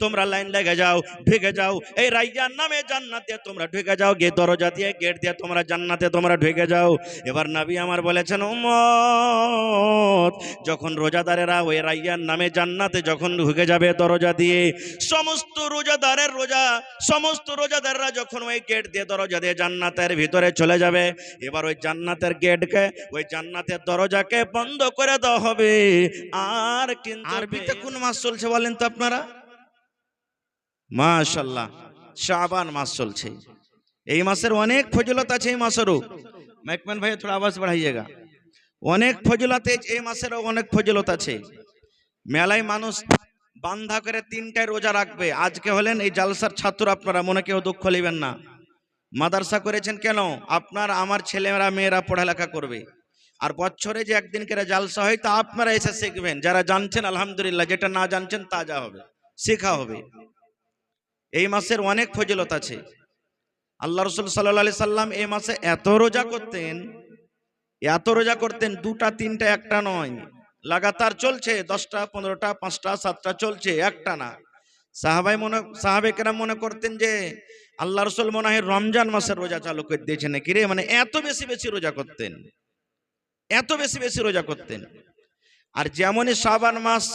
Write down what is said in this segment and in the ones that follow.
তোমরা লাইন লেগে যাও, ঢুকে যাও এই রাইয়ান নামে জান্নাতে, তোমরা ঢুকে যাও, দরজা দিয়ে গেট দিয়ে তোমরা জান্নাতে তোমরা ঢুকে যাও। এবার নবী আমার বলেছেন, উম্মত যখন রোজাদারেরা ওই রাইয়ান নামে জান্নাতে যখন ঢুকে যাবে দরজা দিয়ে, সমস্ত রোজাদাররা যখন ওই গেট দিয়ে দরজা দিয়ে জান্নাতের ভিতরে চলে যাবে, এবার ওই জান্নাতের গেটকে, ওই জান্নাতের দরজাকে বন্ধ করে দেওয়া হবে। আর কিন্তু আরবিতে কোন মাস চলছে বলেন তো আপনারা? মাশাআল্লাহ, শাবান মাস চলছে। এই মাসের অনেক ফজিলত আছে। এই মাসেরও মাইকম্যান ভাই थोड़ा आवाज बढ़ाइएगा। অনেক ফজিলত, এই মাসেরও অনেক ফজিলত আছে। মেলায় মানুষ বান্ধা করে 3টায় রোজা রাখবে। আজকে হলেন এই জালসার ছাত্র, আপনারা মনে কেউ দুঃখ নেবেন না। মাদ্রাসা করেছেন কেন? আপনার আমার ছেলেরা মেয়েরা পড়ালেখা করবে। আর বছরে যে একদিন করে জালসা হয় তা আপনারা এসে শিখবেন। যারা জানছেন আলহামদুলিল্লাহ, যেটা না জানছেন তাজা হবে, শেখা হবে। এই মাসের অনেক ফজিলত আছে। আল্লাহ রাসূল সাল্লাল্লাহু আলাইহি সাল্লাম এই মাসে এত রোজা করতেন, 2টা 3টা একটা নয়, লাগাতার চলছে। 10টা 15টা 5টা 7টা চলছে, একটা না। সাহাবায়ে কেরাম মনে করতেন যে আল্লাহ রাসূল মনে হয় রমজান মাসের রোজা চালু করে দিয়েছেন নাকি রে, মানে এত বেশি বেশি রোজা করতেন, এত বেশি বেশি রোজা করতেন। আর যেমনই শাবান মাস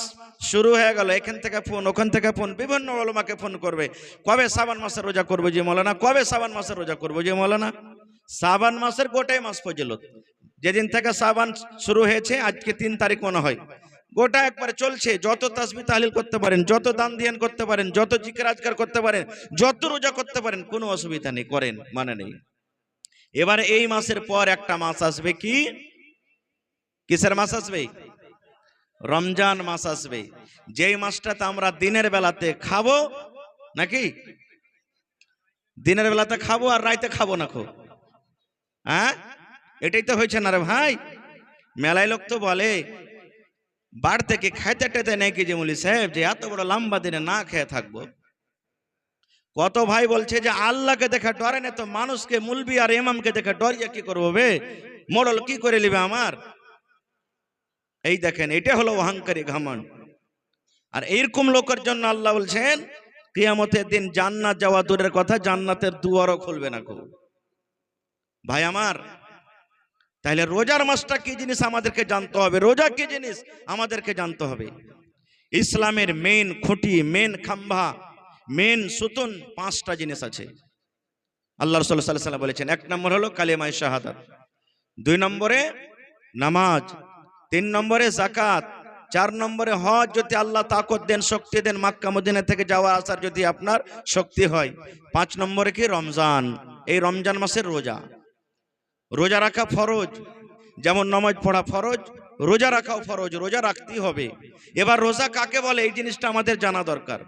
শুরু হয়ে গেল, এখান থেকে ফোন ওখান থেকে ফোন, বিভিন্ন ওলামাকে ফোন করবে, কবে শাবান মাসের রোজা করবো যে মৌলানা, কবে শাবান মাসের রোজা করবো যে মৌলানা। শাবান মাসের গোটাই মাস ফজিলত। যেদিন থেকে শাবান শুরু হয়েছে, আজকে 3 তারিখ মনে হয়, গোটা একবারে চলছে। যত তাসবিহ তাহলিল করতে পারেন, যত দান ধ্যান করতে পারেন, যত জিকির আজকার করতে পারেন, যত রোজা করতে পারেন, কোনো অসুবিধা নেই, করেন, মানে নেই। এবারে এই মাসের পর একটা মাস আসবে, কি কিসের মাস আসবে? রমজান মাস আসবে। যেই মাসটাতে আমরা দিনের বেলাতে খাবো, নাকি দিনের বেলাতে খাবো আর রাইতে খাবো না খো, হ্যাঁ এটাই তো হয়েছে না রে ভাই। মেলায় লোক তো বলে বার থেকে খাইতে টেতে নেই কি যে মৌলী সাহেব, যে এত বড় লম্বা দিনে না খেয়ে থাকবো। কত ভাই বলছে যে আল্লাহকে দেখে ডরে না তো মানুষকে, মুলবি আর ইমামকে দেখে ডরিয়া কি করবো বে, মোড়ল কি করে নিবে আমার। এই দেখেন, এটা হলো অহংকারী ঘমন্ড। আর এইরকম লোকের জন্য আল্লাহ বলছেন কিয়ামতের দিন জান্নাত যাওয়া দূরের কথা, জান্নাতের দুয়ারও খুলবে না কো। ভাই আমার, তাহলে রোজার মাসটা কি জিনিস আমাদেরকে জানতে হবে, রোজা কি জিনিস আমাদেরকে জানতে হবে। ইসলামের মেন খুঁটি, মেন খাম্বা, মেন সুতুন 5টা জিনিস আছে। আল্লাহ রাসূল সাল্লাল্লাহু আলাইহি ওয়াসাল্লাম বলেছেন, 1 নম্বর হলো কালিমায়ে শাহাদাত, 2 নম্বরে নামাজ, 3 নম্বরে যাকাত, 4 নম্বরে হজ, যদি আল্লাহ তাকত দেন, শক্তি দেন, মক্কা মদিনা থেকে যাওয়া আসার যদি আপনার শক্তি হয়। 5 নম্বরে কি? রমজান। এই রমজান মাসের রোজা, রোজা রাখা ফরজ। যেমন নামাজ পড়া ফরজ, রোজা রাখাও ফরজ, রোজা রাখতেই হবে। এবার রোজা কাকে বলে এই জিনিসটা আমাদের জানা দরকার।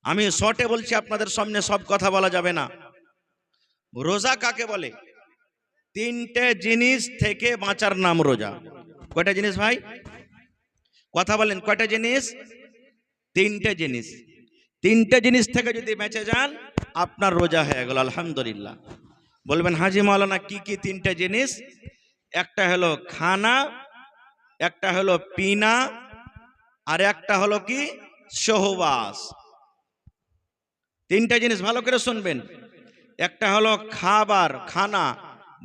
আমি শর্টে বলছি, আপনাদের সামনে সব কথা বলা যাবে না। রোজা কাকে বলে? 3টে জিনিস থেকে বাঁচার নাম রোজা। কয়টা জিনিস ভাই? কথা বলেন, কয়টা জিনিস? 3টে জিনিস। 3টে জিনিস থেকে যদি বেঁচে যান, আপনার রোজা হয়ে গেল, আলহামদুলিল্লাহ। বলবেন হাজি মাওলানা কি কি 3টে জিনিস? একটা হলো খানা, একটা হলো পিনা, আর একটা হলো কি সহবাস। 3টে জিনিস ভালো করে শুনবেন। একটা হলো খাবার, খানা,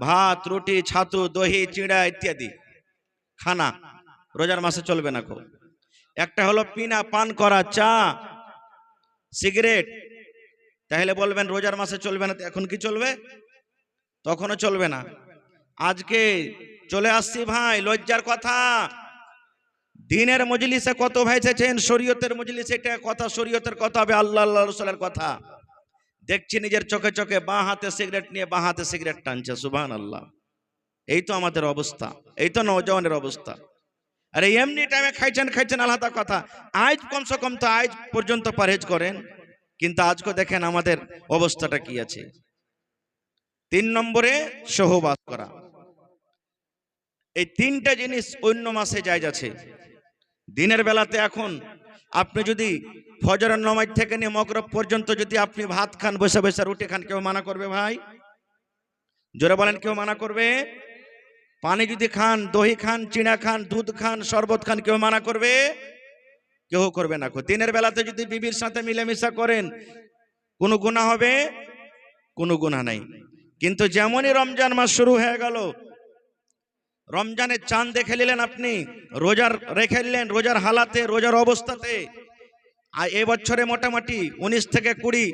ভাত রুটি ছাতু দহি চিড়া ইত্যাদি খানা, রোজার মাসে চলবে না কো। একটা হলো পিনা, পান করা, চা সিগারেট। তাহলে বলবেন রোজার মাসে চলবে না, এখন কি চলবে? তখনও চলবে না। আজকে চলে আসছি ভাই, লজ্জার কথা, দিনের মজলিসে কত ভাই এসেছেন, শরীয়তের মজলিসে এটা কথা, শরীয়তের কথা হবে, আল্লাহ আল্লাহ রাসূলের কথা। দেখছি নিজের চোখে চোখে বাঁ হাতে সিগারেট নিয়ে বাঁ হাতে সিগারেট টানছে, সুবহানাল্লাহ। এই তো আমাদের অবস্থা, এই তো নওজওয়ানের অবস্থা। আরে এমনি টাইমে খাইছেন আলাদা কথা, আজ কমসে কম তো আজ পর্যন্ত পরহেজ করেন, কিন্তু আজকে দেখেন আমাদের অবস্থাটা কি আছে। 3 নম্বরে সহবাস করা। এই 3টে জিনিস অন্য মাসে জায়েজ আছে। দিনের বেলাতে এখন আপনি যদি ফজরের নামাজ থেকে নিয়ে মাগরিব পর্যন্ত যদি আপনি ভাত খান, বসে বসে রুটি খান, কেউ মানা করবে ভাই? জোরে বলেন, কেউ মানা করবে? পানি যদি খান, দহি খান, চিড়া খান, দুধ খান, শরবত খান, কেউ মানা করবে? কেউ করবে না। দিনের বেলাতে যদি বিবির সাথে মিলেমিশা করেন কোনো গুনাহ হবে? কোনো গুনাহ নাই। কিন্তু যেমনই রমজান মাস শুরু হয়ে গেল, রমজানের চাঁদ দেখে নিলেন আপনি, রোজার রেখে নিলেন, রোজার হালাতে, রোজার অবস্থাতে, আর এবছরে মোটামুটি 19 থেকে 20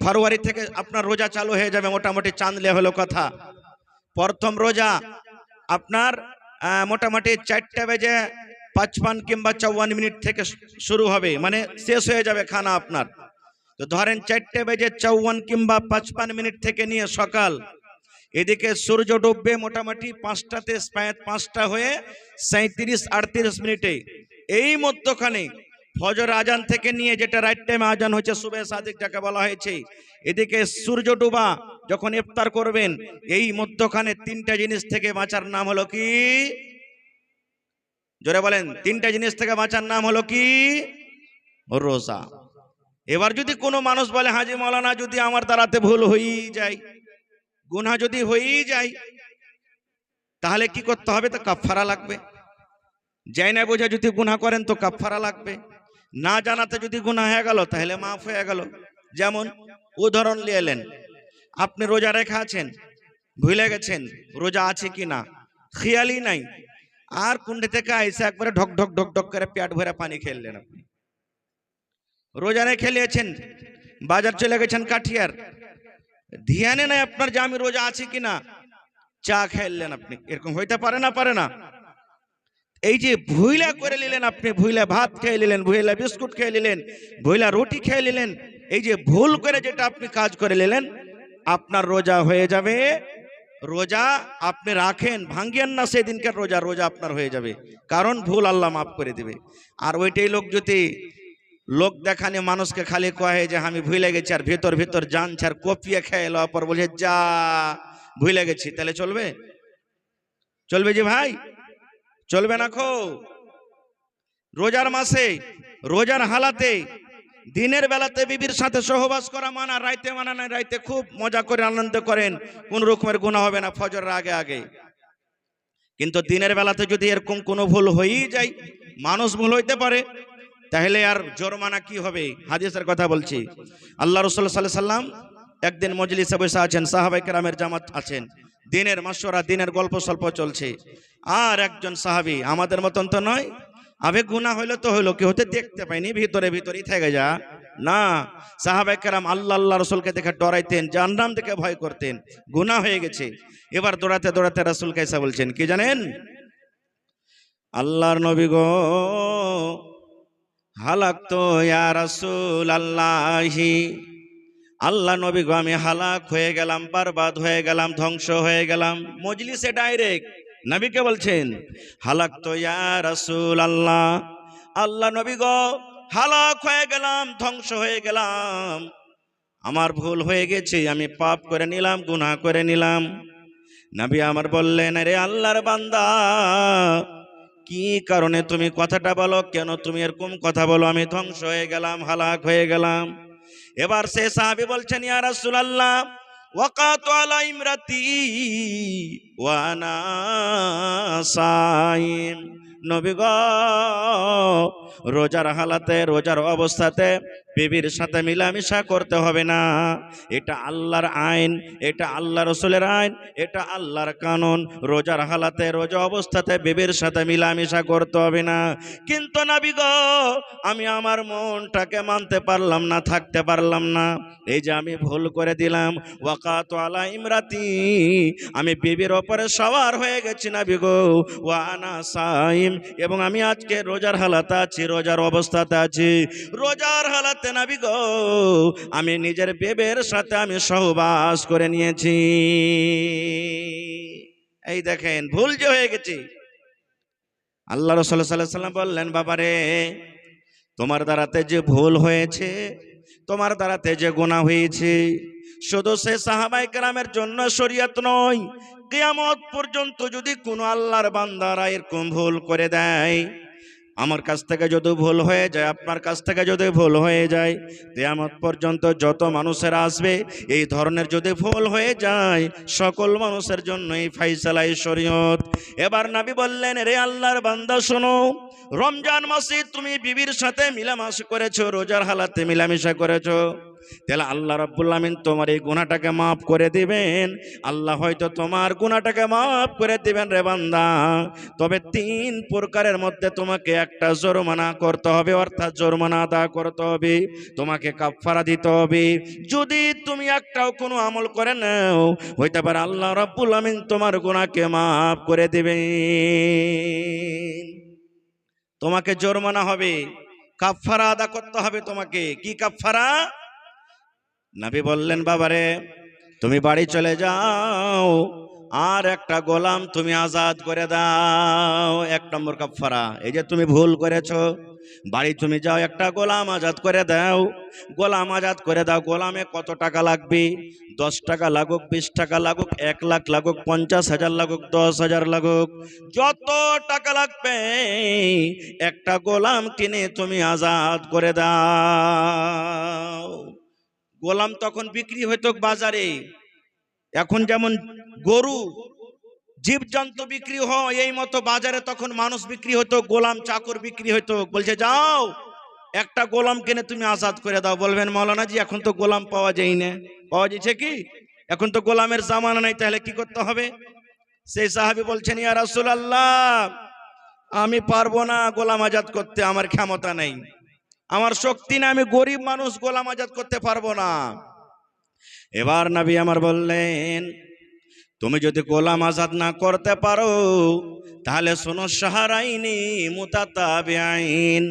ফেব্রুয়ারি থেকে আপনার রোজা চালু হয়ে যাবে, মোটামুটি চাঁদলে হলো কথা। প্রথম রোজা আপনার মোটামুটি 4:55 কিংবা 54 থেকে শুরু হবে, মানে শেষ হয়ে যাবে খানা আপনার। তো ধরেন 4:54 কিংবা 55 থেকে নিয়ে সকাল, এদিকে সূর্য ডুববে মোটামুটি 5টাতে, 5টা হয়ে 37-38 মিনিটে। এই মধ্যখানে ফজর আজান থেকে নিয়ে, যেটা রাইট টাইমে আজান হচ্ছে সুবে সাদিক যাকে বলা হয়েছে, এদিকে সূর্য ডুবা যখন ইফতার করবেন, এই মধ্যখানে 3টা জিনিস থেকে বাঁচার নাম হলো কি? জোরে বলেন। 3টা জিনিস থেকে বাঁচার নাম হলো কি? রোজা। এবার যদি কোনো মানুষ বলে, হাজি মাওলানা যদি আমার দ্বারাতে ভুল হয়েই যায়, গুনাহ যদি হয়েই যায়, তাহলে কি করতে হবে? তো কাফারা লাগবে। যাই না বোঝা যদি গুনাহ করেন তো কাফারা লাগবে। না জানাতে যদি গুনাহ হয়ে গেল তাহলে মাফ হয়ে গেল। যেমন উদাহরণ নিয়ে এলেন, আপনি রোজা রেখে আছেন, ভুলে গেছেন রোজা আছে কি না, খেয়ালই নাই, আর কুণ্ডে থেকে এসে একবারে ঢক ঢক ঢক ঢক করে পেট ভরে পানি খেললেন। আপনি রোজা রেখে নিয়েছেন, বাজার চলে গেছেন কাঠিয়ার, ধ্যানে নাই আপনার যে আমি রোজা আছি কিনা, চা খেললেন আপনি। এরকম হইতে পারে না? পারে না? এই যে ভুইলা করে নিলেন আপনি, ভুইলা ভাত খেয়ে নিলেন, ভুইলা বিস্কুট খেয়ে নিলেন, ভুইলা রুটি খেয়ে নিলেন, এই যে ভুল করে যেটা আপনি কাজ করে নিলেন, আপনার রোজা হয়ে যাবে। রোজা আপনি রাখেন, ভাঙ্গিয়েন না সেদিনকার রোজা, রোজা আপনার হয়ে যাবে, কারণ ভুল আল্লাহ মাফ করে দিবে। আর ওইটাই লোক যদি লোক দেখানে মানুষকে খালি কয়ে যে আমি ভুলে গেছি, আর ভিতর ভিতর জানছে, আর কপিয়ে খেয়ে এলো পর বলছে যা ভুলে গেছি, তাহলে চলবে? চলবে যে ভাই? চলবে না। রোজার মাসে, রোজার হালাতে, দিনের বেলাতে বিবির সাথে সহবাস করা মানা, রাইতে মানা নাই। রাইতে খুব মজা করে আনন্দ করেন, কোন রকমের গুনাহ হবে না ফজরের আগে আগে। কিন্তু দিনের বেলাতে যদি এরকম কোনো ভুল হয়েই যায়, মানুষ ভুল হইতে পারে, তাহলে আর জরিমানা কি হবে? হাদিসের কথা বলছি। আল্লাহ রাসূল সাল্লাল্লাহু আলাইহি সাল্লাম একদিন মজলিসে বসে আছেন, সাহাবায়ে কেরামের জামাত আছেন, দিনের মাশওয়ারা, দিনের গল্প সল্প চলছে। আর একজন সাহাবী, আমাদের মতন তো নয়, আবে গুনাহ হইলো তো হইলো, কি হতে দেখতে পাইনি, ভিতরে ভিতরেই থেকে যা না। সাহাবায়ে কেরাম আল্লাহ রাসূলকে দেখে ডরাইতেন, জাহান্নাম থেকে ভয় করতেন, গুনাহ হয়ে গেছে। এবার দৌড়াতে দৌড়াতে রাসূলকে এসে বলছেন কি জানেন? আল্লাহর নবী গো, হালাক তো ইয়া রাসূল আল্লাহি, আল্লাহ নবী গো আমি হালাক হয়ে গেলাম, বরবাদ হয়ে গেলাম, ধ্বংস হয়ে গেলাম। মজলিসে ডাইরেক্ট নবীকে বলছেন হালাক তো ইয়া রাসূল আল্লাহ, আল্লাহ নবী গো হালাক হয়ে গেলাম, ধ্বংস হয়ে গেলাম, আমার ভুল হয়ে গেছে, আমি পাপ করে নিলাম, গুনাহ করে নিলাম। নবী আমার বললেন, আরে আল্লাহর বান্দা, কি কারণে তুমি কথাটা বলো, কেন তুমি এরকম কথা বলো, আমি ধ্বংস হয়ে গেলাম, হালাক হয়ে গেলাম? এবার সে সাহাবী বলছেন, ইয়া রাসূলুল্লাহ ওয়াকাতু আলা ইমরাতি ওয়া আনা সাইম। নবী গো, রোজার হালাতে, রোজার অবস্থাতে বিবির সাথে মিলামিশা করতে হবে না, এটা আল্লাহর আইন, এটা আল্লাহ রাসূলের আইন, এটা আল্লাহর কানুন। রোজার হালাতে, রোজা অবস্থাতে বিবির সাথে মিলামিশা করতে হবে না। কিন্তু নবী গো, আমি আমার মনটাকে মানতে পারলাম না, থাকতে পারলাম না, এই যে আমি ভুল করে দিলাম, ওয়াকাতু আলা ইমরাতি, আমি বিবির ওপরে সওয়ার হয়ে গেছি নবী গো, ওয়া আনা সাইম, এবং আমি আজকে রোজার হালাতে আছি, রোজার অবস্থাতে আছি। রোজার হালাতে নবী গো, আমি নিজের বিবির সাথে আমি সহবাস করে নিয়েছি। এই দেখেন ভুল যে হয়ে গেছে। আল্লাহ রাসূল সাল্লাল্লাহু আলাইহি সাল্লাম বললেন, বাবারে তোমার দ্বারাতে যে ভুল হয়েছে, তোমার দ্বারাতে যে গুনাহ হয়েছে, শুধু সে সাহাবায়ে কেরামের জন্য শরীয়ত নয়, কিয়ামত পর্যন্ত যদি কোনো আল্লাহর বান্দারা এরকম ভুল করে দেয়, আমার কাছ থেকে যদি ভুল হয়ে যায়, আপনার কাছ থেকে যদি ভুল হয়ে যায়, কিয়ামত পর্যন্ত যত মানুষেরা আসবে এই ধরনের যদি ভুল হয়ে যায়, সকল মানুষের জন্য এই ফাইসালাই শরীয়ত। এবার নবী বললেন, রে আল্লাহর বান্দা শোনো, রমজান মাসে তুমি বিবির সাথে মিলামেশা করেছো, রোজার হালাতে মিলামেশা করেছো, তাহলে আল্লাহ রাব্বুল আমিন তোমার এই গুনাহটাকে মাফ করে দিবেন। আল্লাহ হয়তো তোমার গুনাহটাকে মাফ করে দিবেন রে বান্দা। তবে 3 প্রকারের মধ্যে তোমাকে একটা জরিমানা করতে হবে, অর্থাৎ জরিমানা আদা করতে হবে, তোমাকে কাফারা দিতে হবে। যদি তুমি একটাও কোনো আমল করে নাও, হইতে পারে আল্লাহ রাব্বুল আমিন তোমার গুনাহকে মাফ করে দিবেন। তোমাকে জরিমানা হবে, কাফারা আদা করতে হবে তোমাকে। কি কাফারা? নবী বললেন, বাবারে তুমি বাড়ি চলে যাও, আর একটা গোলাম তুমি আজাদ করে দাও। 1 নম্বর কাফারা। এই যে তুমি ভুল করেছো, বাড়ি তুমি যাও, একটা গোলাম আজাদ করে দাও। গোলাম আজাদ করে দাও। গোলামে কত টাকা লাগবে? 10 টাকা লাগুক, 20 টাকা লাগুক, 1 লাখ লাগুক, 50,000 লাগুক, 10,000 লাগুক, যত টাকা লাগবে একটা গোলাম কিনে তুমি আজাদ করে দাও। গোলাম তখন বিক্রি হইতো বাজারে, এখন যেমন গরু জীবজন্তু বিক্রি হয়, এই মতো বাজারে তখন মানুষ বিক্রি হতো, গোলাম চাকর বিক্রি হতো। বলছে যাও একটা গোলাম কিনে তুমি আজাদ করে দাও। বলবেন মৌলানা জি এখন তো গোলাম পাওয়া যায় না। পাওয়া যাচ্ছে কি? এখন তো গোলামের জামানা নাই, তাহলে কি করতে হবে? সেই সাহাবী বলছেন, ইয়া রাসূলুল্লাহ আমি পারবো না গোলাম আজাদ করতে, আমার ক্ষমতা নেই, আমার শক্তি না, আমি গরিব মানুষ, গোলাম আজাদ করতে পারবো না। এবার নবী আমার বললেন, তুমি যদি গোলাম আজাদ না করতে পারো, তাহলে শোনো শাহরাইনি মুতাতাবিআইন,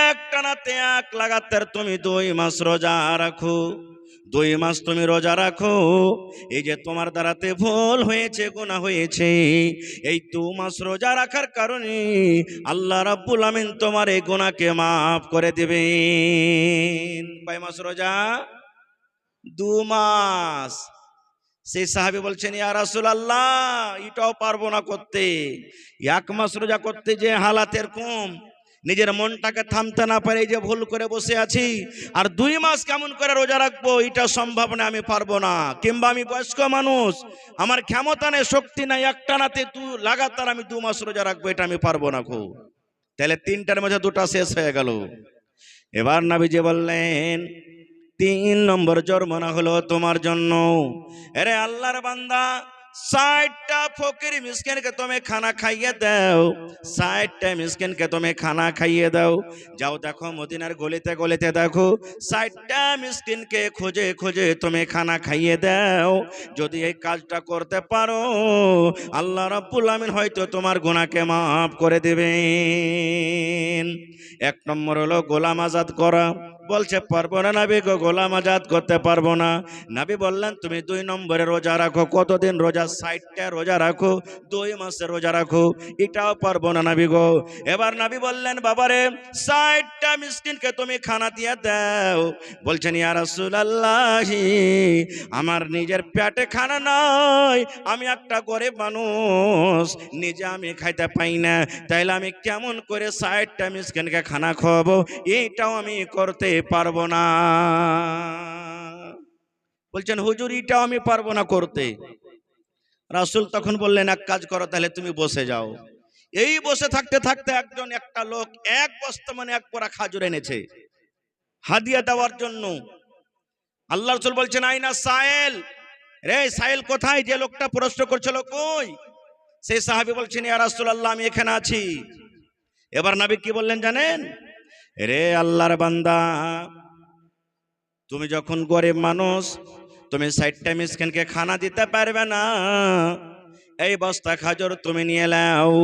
একটানাতে এক লাগাতার তুমি 2 মাস রোজা রাখো। 2 মাস তুমি রোজা রাখো। এই যে তোমার দ্বারাতে ভুল হয়েছে, গুনাহ হয়েছে, এই 2 মাস রোজা রাখার কারণে আল্লাহ রাব্বুল আমিন তোমার এই গুনাহকে মাফ করে দিবেন। কয় মাস রোজা? 2 মাস। সেই সাহাবী বলছেন, ইয়া রাসূলুল্লাহ এটাও পারবো না করতে। 1 মাস রোজা করতে যে হালাতের কম, নিজের মনটাকে থামতে না পারে, এই যে ভুল করে বসে আছি, আর 2 মাস কেমন করে রোজা রাখবো, এটা সম্ভব না, আমি পারবো না। কিংবা আমি বয়স্ক মানুষ, আমার ক্ষমতা নেই, শক্তি নাই, একটানাতে লাগাতার আমি 2 মাস রোজা রাখবো, এটা আমি পারবো না খুব। তাহলে 3টার মধ্যে 2টা শেষ হয়ে গেল। এবার নবীজি বললেন, 3 নম্বর জরিমানা হলো তোমার জন্য। আরে আল্লাহর বান্দা, 60টা ফকির মিসকিনকে তুমি খানা খাইয়ে দাও। 60টা মিসকিনকে তুমি খানা খাইয়ে দাও। যাও দেখো মদিনার গলিতে গলিতে দেখো, 60টা মিসকিনকে খুঁজে খুঁজে তুমি খানা খাইয়ে দাও। যদি এই কাজটা করতে পারো, আল্লাহ রাব্বুল আমিন হয়তো তোমার গুনাহকে মাফ করে দিবেন। 1 নম্বর হলো গোলাম আজাদ করা। বলছে পারবো না নবী গো, গোলাম আজাদ করতে পারবো না। নবী বললেন, তুমি 2 নম্বরে রোজা রাখো। কতদিন রোজা? 60টা রোজা রাখো, 2 মাসে রোজা রাখো, এটাও পারবো না নবী গো। এবার নবী বললেন, বাবারে 60টা মিসকিনকে তুমি খানা দিয়ে দাও। বলছেন, ইয়া রাসূলুল্লাহ আমার নিজের পেটে খানা নাই, আমি একটা গরিব মানুষ, নিজে আমি খাইতে পাই না, তাইলে আমি কেমন করে 60টা মিসকিনকে খানা খাওয়াবো? এইটাও আমি করতে পারবো না। বলছেন, হুজুর এটাও আমি পারবো না করতে। রাসূল তখন বললেন, এক কাজ করো, তাহলে তুমি বসে যাও। এই বসে থাকতে থাকতে একটা লোক 1 বস্তা মানে 1 পোরা খাজুর এনেছে হাদিয়া দেওয়ার জন্য। আল্লাহ রাসূল বলছেন, আইনা সাইল, রে সাইল কোথায়? যে লোকটা প্রশ্ন করছিল কই? সেই সাহাবী বলছেন, ইয়া রাসূলুল্লাহ আমি এখানে আছি। এবার নবী কি বললেন জানেন? রে আল্লাহর বান্দা, তুমি যখন গরিব মানুষ, তুমি 60টা মিসকিনকে খানা দিতে পারবে না, এই বস্তা খাজুর তুমি নিয়ে নাও,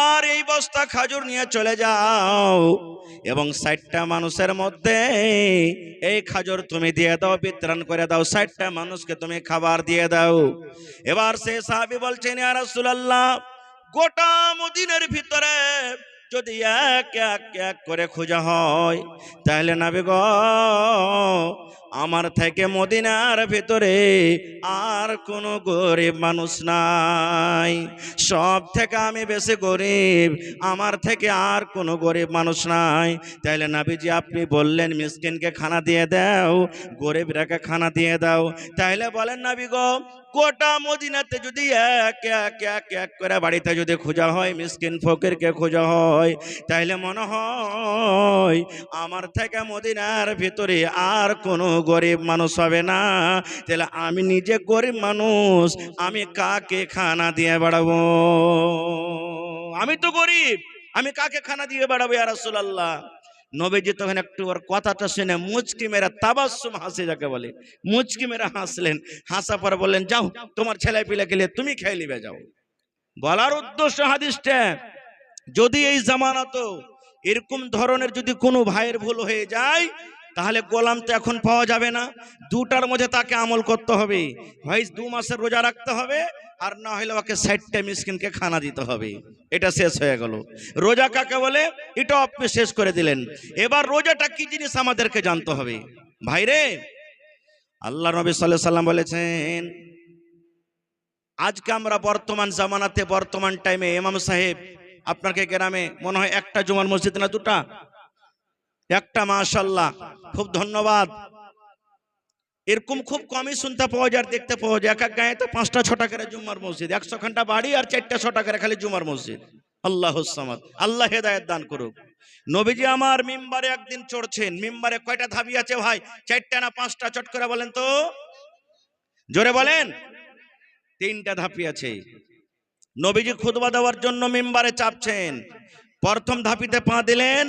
আর এই বস্তা খাজুর নিয়ে চলে যাও, এবং 60টা মানুষের মধ্যে এই খাজুর তুমি দিয়ে দাও, বিতরণ করে দাও, 60টা মানুষকে তুমি খাবার দিয়ে দাও। এবার সেই সাহাবী বলছেন, ইয়া রাসূলুল্লাহ গোটা মদিনার ভিতরে যদি এক এক এক করে খোঁজা হয়, তাহলে নবী গো আমার থেকে মদিনার ভিতরে আর কোনো গরিব মানুষ নাই, সব থেকে আমি বেশি গরিব, আমার থেকে আর কোনো গরিব মানুষ নাই। তাইলে নবীজি আপনি বললেন মিসকিনকে খানা দিয়ে দাও, গরিবরাকে খানা দিয়ে দাও, তাইলে বলেন নবী গো গোটা মদিনাতে যদি এক এক এক এক করে বাড়িতে যদি খোঁজা হয়, মিসকিন ফকিরকে খোঁজা হয়, তাইলে মনে হয় আমার থেকে মদিনার ভিতরে আর কোনো গরিব মানুষ হবে না। তাহলে আমি নিজে গরিব মানুষ, আমি কাকে খানা দিয়ে বাড়াবো? আমি তো গরিব, আমি কাকে খানা দিয়ে বাড়াবো ইয়া রাসূলুল্লাহ? নবীজি তখন একটু ওর কথাটা শুনে মুচকি মেরে তাবাসসুম হাসি যাকে বলে, মুচকি মেরে হাসলেন। হাসা পরে বললেন যাও তোমার ছেলে পিলে গেলে তুমি খেয়ে নিবে যাও। বলার উদ্দেশ্য হাদিসটা, যদি এই জামানাতো এরকম ধরনের যদি কোনো ভাইয়ের ভুল হয়ে যায়, তাহলে গোলাম তো এখন পাওয়া যাবে না, দুটার মধ্যে তাকে আমল করতে হবে, হয় 2 মাসের রোজা রাখতে হবে, আর না হলে ওকে 60টা মিসকিনকে খানা দিতে হবে। এটা শেষ হয়ে গেল। রোজা কাকে বলে এটা আপনি শেষ করে দিলেন। এবার রোজাটা কি জিনিস আমাদেরকে জানতে হবে। ভাইরে, আল্লাহ নবী সাল্লাল্লাহু আলাইহি সাল্লাম বলেছেন, আজকে আমরা বর্তমান জামানাতে বর্তমান টাইমে ইমাম সাহেব আপনাকে গ্রামে মনে হয় একটা জুমার মসজিদ না দুটা? একটা, মাশাআল্লাহ, খুব ধন্যবাদ। এরকম খুব কমই শুনতে পাওয়া যায়, দেখতে পাওয়া যায়। এক এক গায়ে তো 5টা 6টা করে জুমার মসজিদ, 100 খানটা বাড়ি আর 4টা 6টা করে খালি জুমার মসজিদ। আল্লাহুস সামাদ, আল্লাহ হেদায়েত দান করুক। নবীজি আমার মিম্বারে একদিন চড়ছেন, মিম্বারে কয়টা ধাপি আছে ভাই? 4টা না 5টা? চট করে বলেন তো, জোরে বলেন। 3টা ধাপি আছে। নবীজি খুতবা দেওয়ার জন্য মিম্বারে চাপছেন, প্রথম ধাপিতে পা দিলেন,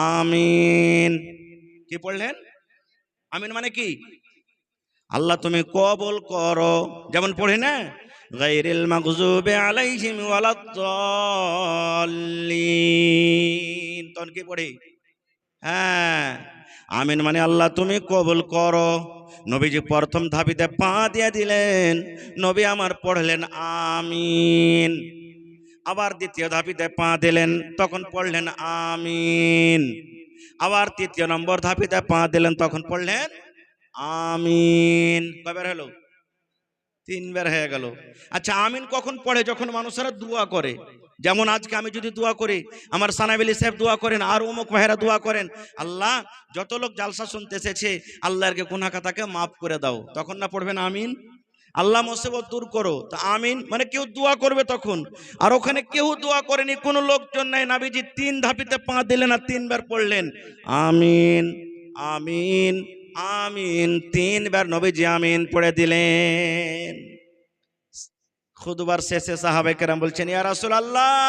আমিন। কি পড়লেন? আমিন মানে কি? আল্লাহ তুমি কবুল করো। যেমন পড়ি না, গায়রিল মাগযুবি আলাইহিম ওয়ালাদ-দাল্লিন, তখন কি পড়ি? হ্যাঁ, আমিন মানে আল্লাহ তুমি কবুল করো। নবীজি প্রথম ধাপিতে পা দিয়ে দিলেন, নবী আমার পড়লেন আমিন। আবার দ্বিতীয় ধাপিতে পা দিলেন, তখন পড়লেন আমিন। আবার তৃতীয় নম্বর ধাপিতে পা দিলেন, তখন পড়লেন আমিন। কয়বার হলো? 3বার হয়ে গেল। আচ্ছা, আমিন কখন পড়ে? যখন মানুষেরা দোয়া করে। যেমন আজকে আমি যদি দোয়া করি, আমার সানাবিলি সাহেব দোয়া করেন, আর অমুক ভাইরা দোয়া করেন, আল্লাহ যত লোক জালসা শুনতে এসেছে আল্লাহর গুনাহ খাতাকে মাফ করে দাও, তখন না পড়বেন আমিন? আল্লাহ মুসিবত দূর করো, তা আমিন মানে কেউ দোয়া করবে তখন। আর ওখানে কেউ দোয়া করেনি, কোনো লোকজন নাই। নবীজি 3 ধাপিতে পা দিলেন আর 3বার পড়লেন আমিন আমিন আমিন। 3বার নবীজি আমিন পড়ে দিলেন। খুতবার শেষে সাহাবায়ে কেরাম বলছেন, ইয়া রাসূলুল্লাহ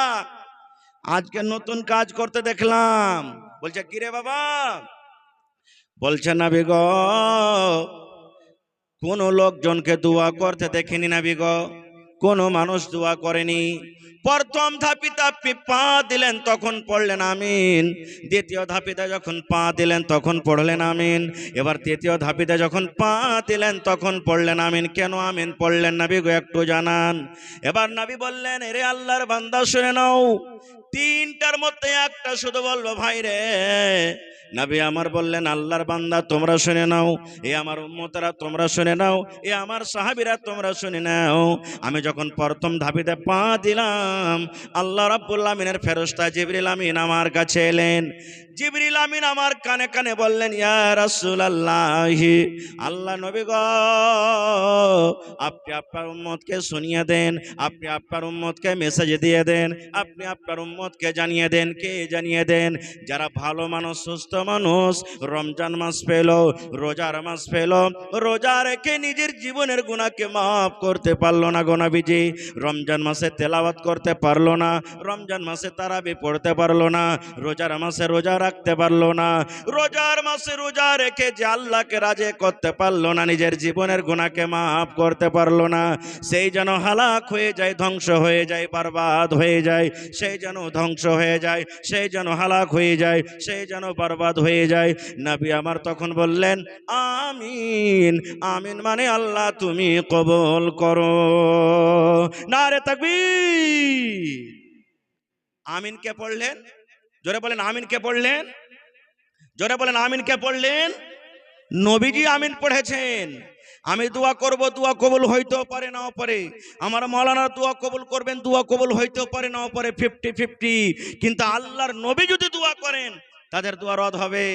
আজকে নতুন কাজ করতে দেখলাম। বলছে কি রে বাবা? বলছে নবী গো, কোন লোকজনকে দোয়া করতে দেখিনি নবী গো, কোন মানুষ দোয়া করেনি। প্রথম ধাপিতে আপনি পা দিলেন তখন পড়লেন আমিন, দ্বিতীয় ধাপিতে যখন পা দিলেন তখন পড়লেন আমিন, এবার তৃতীয় ধাপিতে যখন পা দিলেন তখন পড়লেন আমিন। কেন আমিন পড়লেন নবী গো একটু জানান। এবার নবী বললেন, এরে আল্লাহর বান্দা শুনে নাও, 3টার মধ্যে একটা শুধু বলবো ভাই রে। নবী আমার বললেন, আল্লাহর বান্দা তোমরা শুনে নাও, এ আমার উম্মতরা তোমরা শুনে নাও, এ আমার সাহাবীরা তোমরা শুনে নাও। আমি যখন প্রথম ধাপিতে পা দিলাম, আল্লাহ রাব্বুল আমিনের ফেরেশতা জিবরিল আমিন আমার কাছে এলেন। জিবরিল আমিন আমার কানে কানে বললেন, ইয়া রাসূলুল্লাহ, আল্লাহ নবী গো, আপনি আপনার উম্মতকে শুনিয়ে দেন, আপনি আপনার উম্মতকে মেসেজ দিয়ে দেন, আপনি আপনার উম্মতকে জানিয়ে দেন। কে জানিয়ে দেন? যারা ভালো মানুষ, সুস্থ মানুষ, রমজান মাস পেল, রোজার মাস পেল, রোজা রেখে নিজের জীবনের গুনাহকে মাফ করতে পারলো না গো নবীজি, রমজান মাসে তেলাওয়াত করতে পারলো না, রমজান মাসে তারাবি পড়তে পারলো না, রোজার মাসে রোজা রাখতে পারলো না, রোজার মাসে রোজা রেখে যে আল্লাহকে রাজি করতে পারলো না, নিজের জীবনের গুনাহকে মাফ করতে পারলো না, সেই যেন হালাক হয়ে যায়, ধ্বংস হয়ে যায়, বরবাদ হয়ে যায়, সেই যেন ধ্বংস হয়ে যায়, সেই যেন হালাক হয়ে যায়, সেই যেন বরবাদ হয়ে যায়। নবী আমার তখন বললেন আমিন। আমিন মানে আল্লাহ তুমি কবুল করো। নারে তাকবীর। আমিন কে পড়লেন? জোরে বলেন আমিন কে পড়লেন? জোরে বলেন আমিন কে পড়লেন? নবীজি আমিন পড়েছেন। আমি দোয়া করব, দোয়া কবুল হইতেও পারে নাও পারে। আমার মাওলানা দোয়া কবুল করবেন, দোয়া কবুল হইতেও পারে নাও পারে, 50-50। কিন্তু আল্লাহর নবী যদি দোয়া করেন তাদের দোয়া রদ হবে।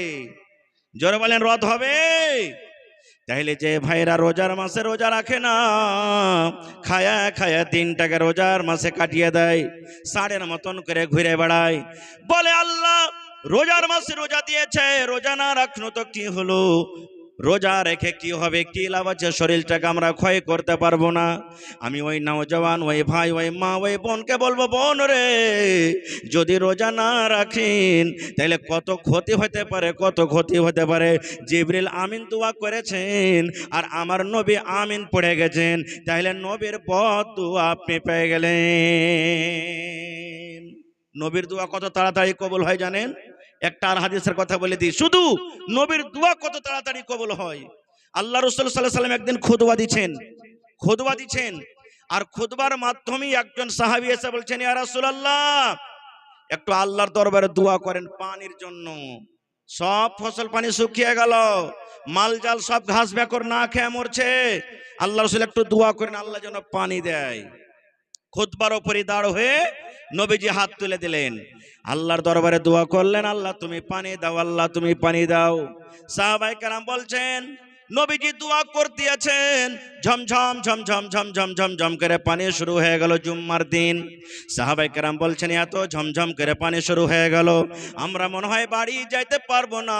জোরে বলেন রদ হবে। তাইলে যে ভাইরা রোজার মাসে রোজা রাখে না, খায়া খায়া দিনটাকে রোজার মাসে কাটিয়ে দেয়, সাড়ের মতন করে ঘুরে বেড়ায়, বলে আল্লাহ রোজার মাসে রোজা দিয়েছে, রোজা না রাখলো তো কি হলো, রোজা রেখে কি হবে, কি লাভ আছে, শরীরটাকে আমরা ক্ষয় করতে পারবো না। আমি ওই নওজওয়ান, ওই ভাই, ওই মা, ওই বোনকে বলবো, বোন রে, যদি রোজা না রাখেন তাহলে কত ক্ষতি হতে পারে, কত ক্ষতি হতে পারে। জিবরিল আমিন দোয়া করেছেন আর আমার নবী আমিন পড়ে গেছেন, তাহলে নবীর বদদুয়া আপনি পেয়ে গেলেন। নবীর দোয়া কত তাড়াতাড়ি কবুল হয় জানেন? একটা আর হাদিসের কথা বলে দিই, শুধু নবীর দোয়া কত তাড়াতাড়ি কবুল হয়। আল্লাহ রাসূল সাল্লাল্লাহু আলাইহি সাল্লাম একদিন খুতবা দিচ্ছেন, আর খুতবার মাধ্যমেই একজন সাহাবী এসে বলছেন, ইয়া রাসূলুল্লাহ, একটু আল্লাহর দরবারে দোয়া করেন পানির জন্য। সব ফসল পানি শুকিয়ে গেল, মাল জাল সব ঘাস বেকর না খেয়ে মরছে, আল্লাহ রাসূল একটু দোয়া করেন আল্লাহ যেন পানি দেয়। খুতবার উপরে দাঁড় হয়ে নবীজি হাত তুলে দিলেন, আল্লাহর দরবারে দোয়া করলেন, আল্লাহ তুমি পানি দাও, আল্লাহ তুমি পানি দাও। সাহাবায়ে কেরাম বলছেন, নবীজি দোয়া করতে আছেন, ঝমঝম ঝমঝম ঝমঝম ঝমঝম করে পানি শুরু হয়ে গেল। জুম্মার দিন সাহাবায়ে কেরাম বলছেন, এত ঝমঝম করে পানি শুরু হয়ে গেল, আমরা মনে হয় বাড়ি যাইতে পারবো না,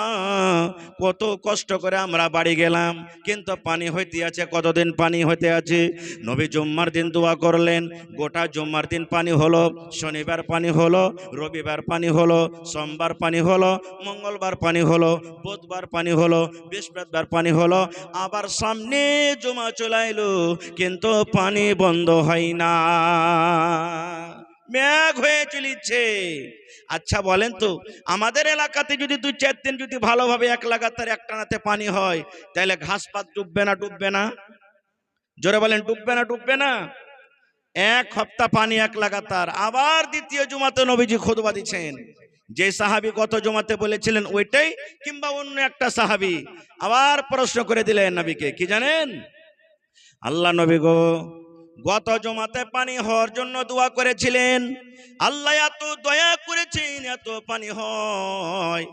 কত কষ্ট করে আমরা বাড়ি গেলাম, কিন্তু পানি হইতে আছে, কতদিন পানি হইতে আছে। নবী জুম্মার দিন দোয়া করলেন, গোটা জুম্মার দিন পানি হলো, শনিবার পানি হলো, রবিবার পানি হলো, সোমবার পানি হলো, মঙ্গলবার পানি হলো, বুধবার পানি হলো, বৃহস্পতিবার পানি হলো, আবার সামনে জমা চলে এলো, কিন্তু পানি বন্ধ হয় না, মেঘ হয়ে চলিছে। আচ্ছা বলেন তো, আমাদের এলাকাতে যদি 2-4 দিন যদি ভালোভাবে এক লাগাতার একটানাতে পানি হয়, তাহলে ঘাস পাত ডুববে না ডুববে না? জোরে বলেন ডুববে না ডুববে না? এক সপ্তাহ পানি এক লাগাতার। আবার দ্বিতীয় জুমাতে নবীজি খুতবা দিচ্ছেন, যে সাহাবী গত জুমাতে বলেছিলেন ওইটাই, কিংবা অন্য একটা সাহাবী আবার প্রশ্ন করে দিলেন নবীকে, কি জানেন? আল্লাহ নবী গো, গত জুমাতে পানি হওয়ার জন্য দোয়া করেছিলেন, আল্লাহ এত দয়া করেছেন, এত পানি হয়,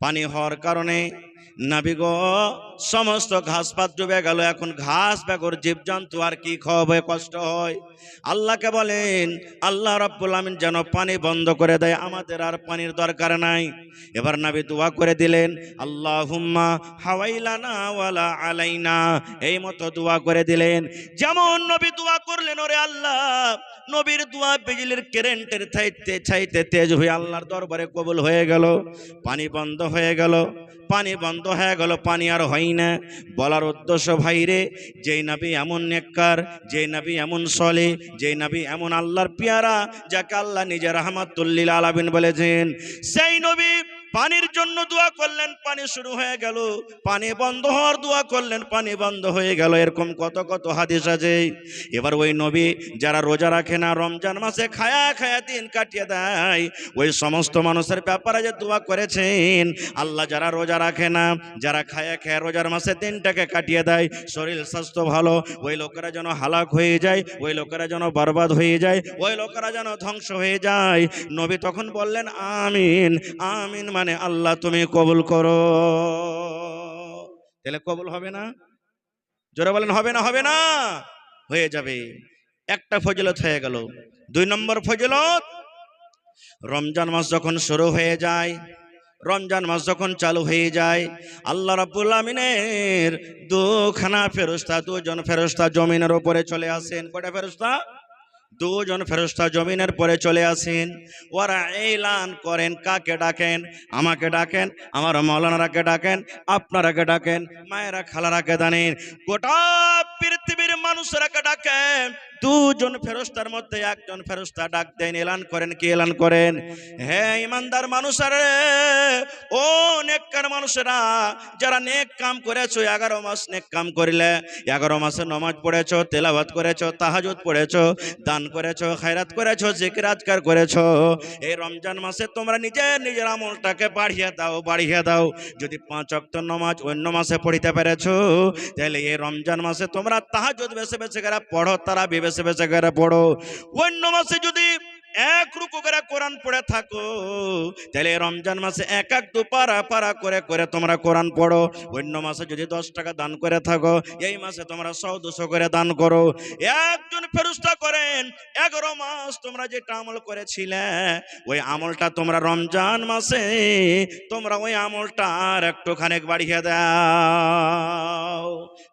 পানি হওয়ার কারণে নবী গো সমস্ত ঘাস পাত ডুবে গেল, এখন ঘাস বেগর জীবজন্তু আর কি খাওয়াবে, কষ্ট হয়। আল্লাহকে বলেন, আল্লাহ রাব্বুল আমিন যেন পানি বন্ধ করে দেয়, আমাদের আর পানির দরকার নাই। এবার নবী দোয়া করে দিলেন, আল্লাহুম্মা হাওয়াইলানা ওয়ালা আলাইনা, এই মতো দোয়া করে দিলেন। যেমন নবী দোয়া করলেন, ওরে আল্লাহ, নবীর দোয়া বিজলির কারেন্টের চাইতে চাইতে তেজ হয়ে আল্লাহর দরবারে কবুল হয়ে গেল। পানি বন্ধ হয়ে গেল, পানি বন্ধ হয়ে গেল, পানি আর হয় না। বলার উদ্দেশ্য ভাইরে, যেই নবী এমন নেককার, যেই নবী এমন সলে, যেই নবী এমন আল্লাহর পেয়ারা, যাকে আল্লাহ নিজে রাহমাতুল লিল আলামিন বলেছেন, সেই নবী পানির জন্য দোয়া করলেন, পানি শুরু হয়ে গেল, পানি বন্ধ হওয়ার দোয়া করলেন, পানি বন্ধ হয়ে গেল। এরকম কত কত হাদিস আছে। এবার ওই নবী যারা রোজা রাখে না, রমজান মাসে খায়া খায়া দিন কাটিয়ে দেয়, ওই সমস্ত মানুষের ব্যাপারে যে দোয়া করেছেন, আল্লাহ যারা রোজা রাখে না, যারা খায়া খায়া রোজার মাসে দিনটাকে কাটিয়ে দেয়, শরীর স্বাস্থ্য ভালো, ওই লোকেরা যেন হালাক হয়ে যায়, ওই লোকেরা যেন বরবাদ হয়ে যায়, ওই লোকেরা যেন ধ্বংস হয়ে যায়। নবী তখন বললেন আমিন, আমিন মানে আল্লাহ তুমি কবুল করো। তাহলে কবুল হবে না? জোরে বলেন হবে না? হবে না, হয়ে যাবে। একটা ফজিলত হয়ে গেল। 2 নম্বর ফজিলত, রমজান মাস যখন শুরু হয়ে যায়, রমজান মাস যখন চালু হয়ে যায়, আল্লাহ রাব্বুল আমিনের দুখানা ফেরেশতা, 2 জন ফেরেশতা জমিনের উপরে চলে আসেন। কয়টা ফেরেশতা? 2 জন ফেরেশতা জমিনের পরে চলে আসেন। ওরা এলান করেন, কাকে ডাকেন? আমাকে ডাকেন, আমার মাওলানারাকে ডাকেন, আপনারাকে ডাকেন, মায়েরা খালারাকে জানেন, গোটা পৃথিবীর মানুষরাকে ডাকেন। 2 জন ফেরেশতার মধ্যে একজন ফেরেশতা ডাক দেন, এলান করেন। কি এলান করেন? হে ইমানদার মানুষেরা, ও নেককার মানুষেরা, যারা নেক কাম করেছো, 11 মাস নেক কাম করিলে, 11 মাসে নামাজ পড়েছো, তেলাওয়াত করেছো, তাহাজ্জুদ পড়েছো, দান দান করেছো, খায়রাত করেছো, জিকির আজকার করেছো, এই রমজান মাসে তোমরা নিজের আমলটাকে বাড়িয়ে দাও। যদি 5 ওয়াক্ত নামাজ অন্য মাসে পড়িতে পেরেছো, তাহলে এই রমজান মাসে তোমরা তাহাজ্জুদ বেশি বেশি করে পড়ো, তারাবি বেশি বেশি করে পড়ো। অন্য মাসে যদি এক রুকু করে কোরআন পড়ে থাকো, তাহলে রমজান মাসে এক দু পারা করে তোমরা কোরআন পড়ো। অন্য মাসে যদি 10 টাকা দান করে থাকো, এই মাসে তোমরা 100-200 করে দান করো। একজন ফেরেশতা করেন 11 মাস তোমরা যেটা আমল করেছিলে, ওই আমলটা তোমরা রমজান মাসে তোমরা ওই আমলটা আর একটুখানি বাড়িয়ে দাও।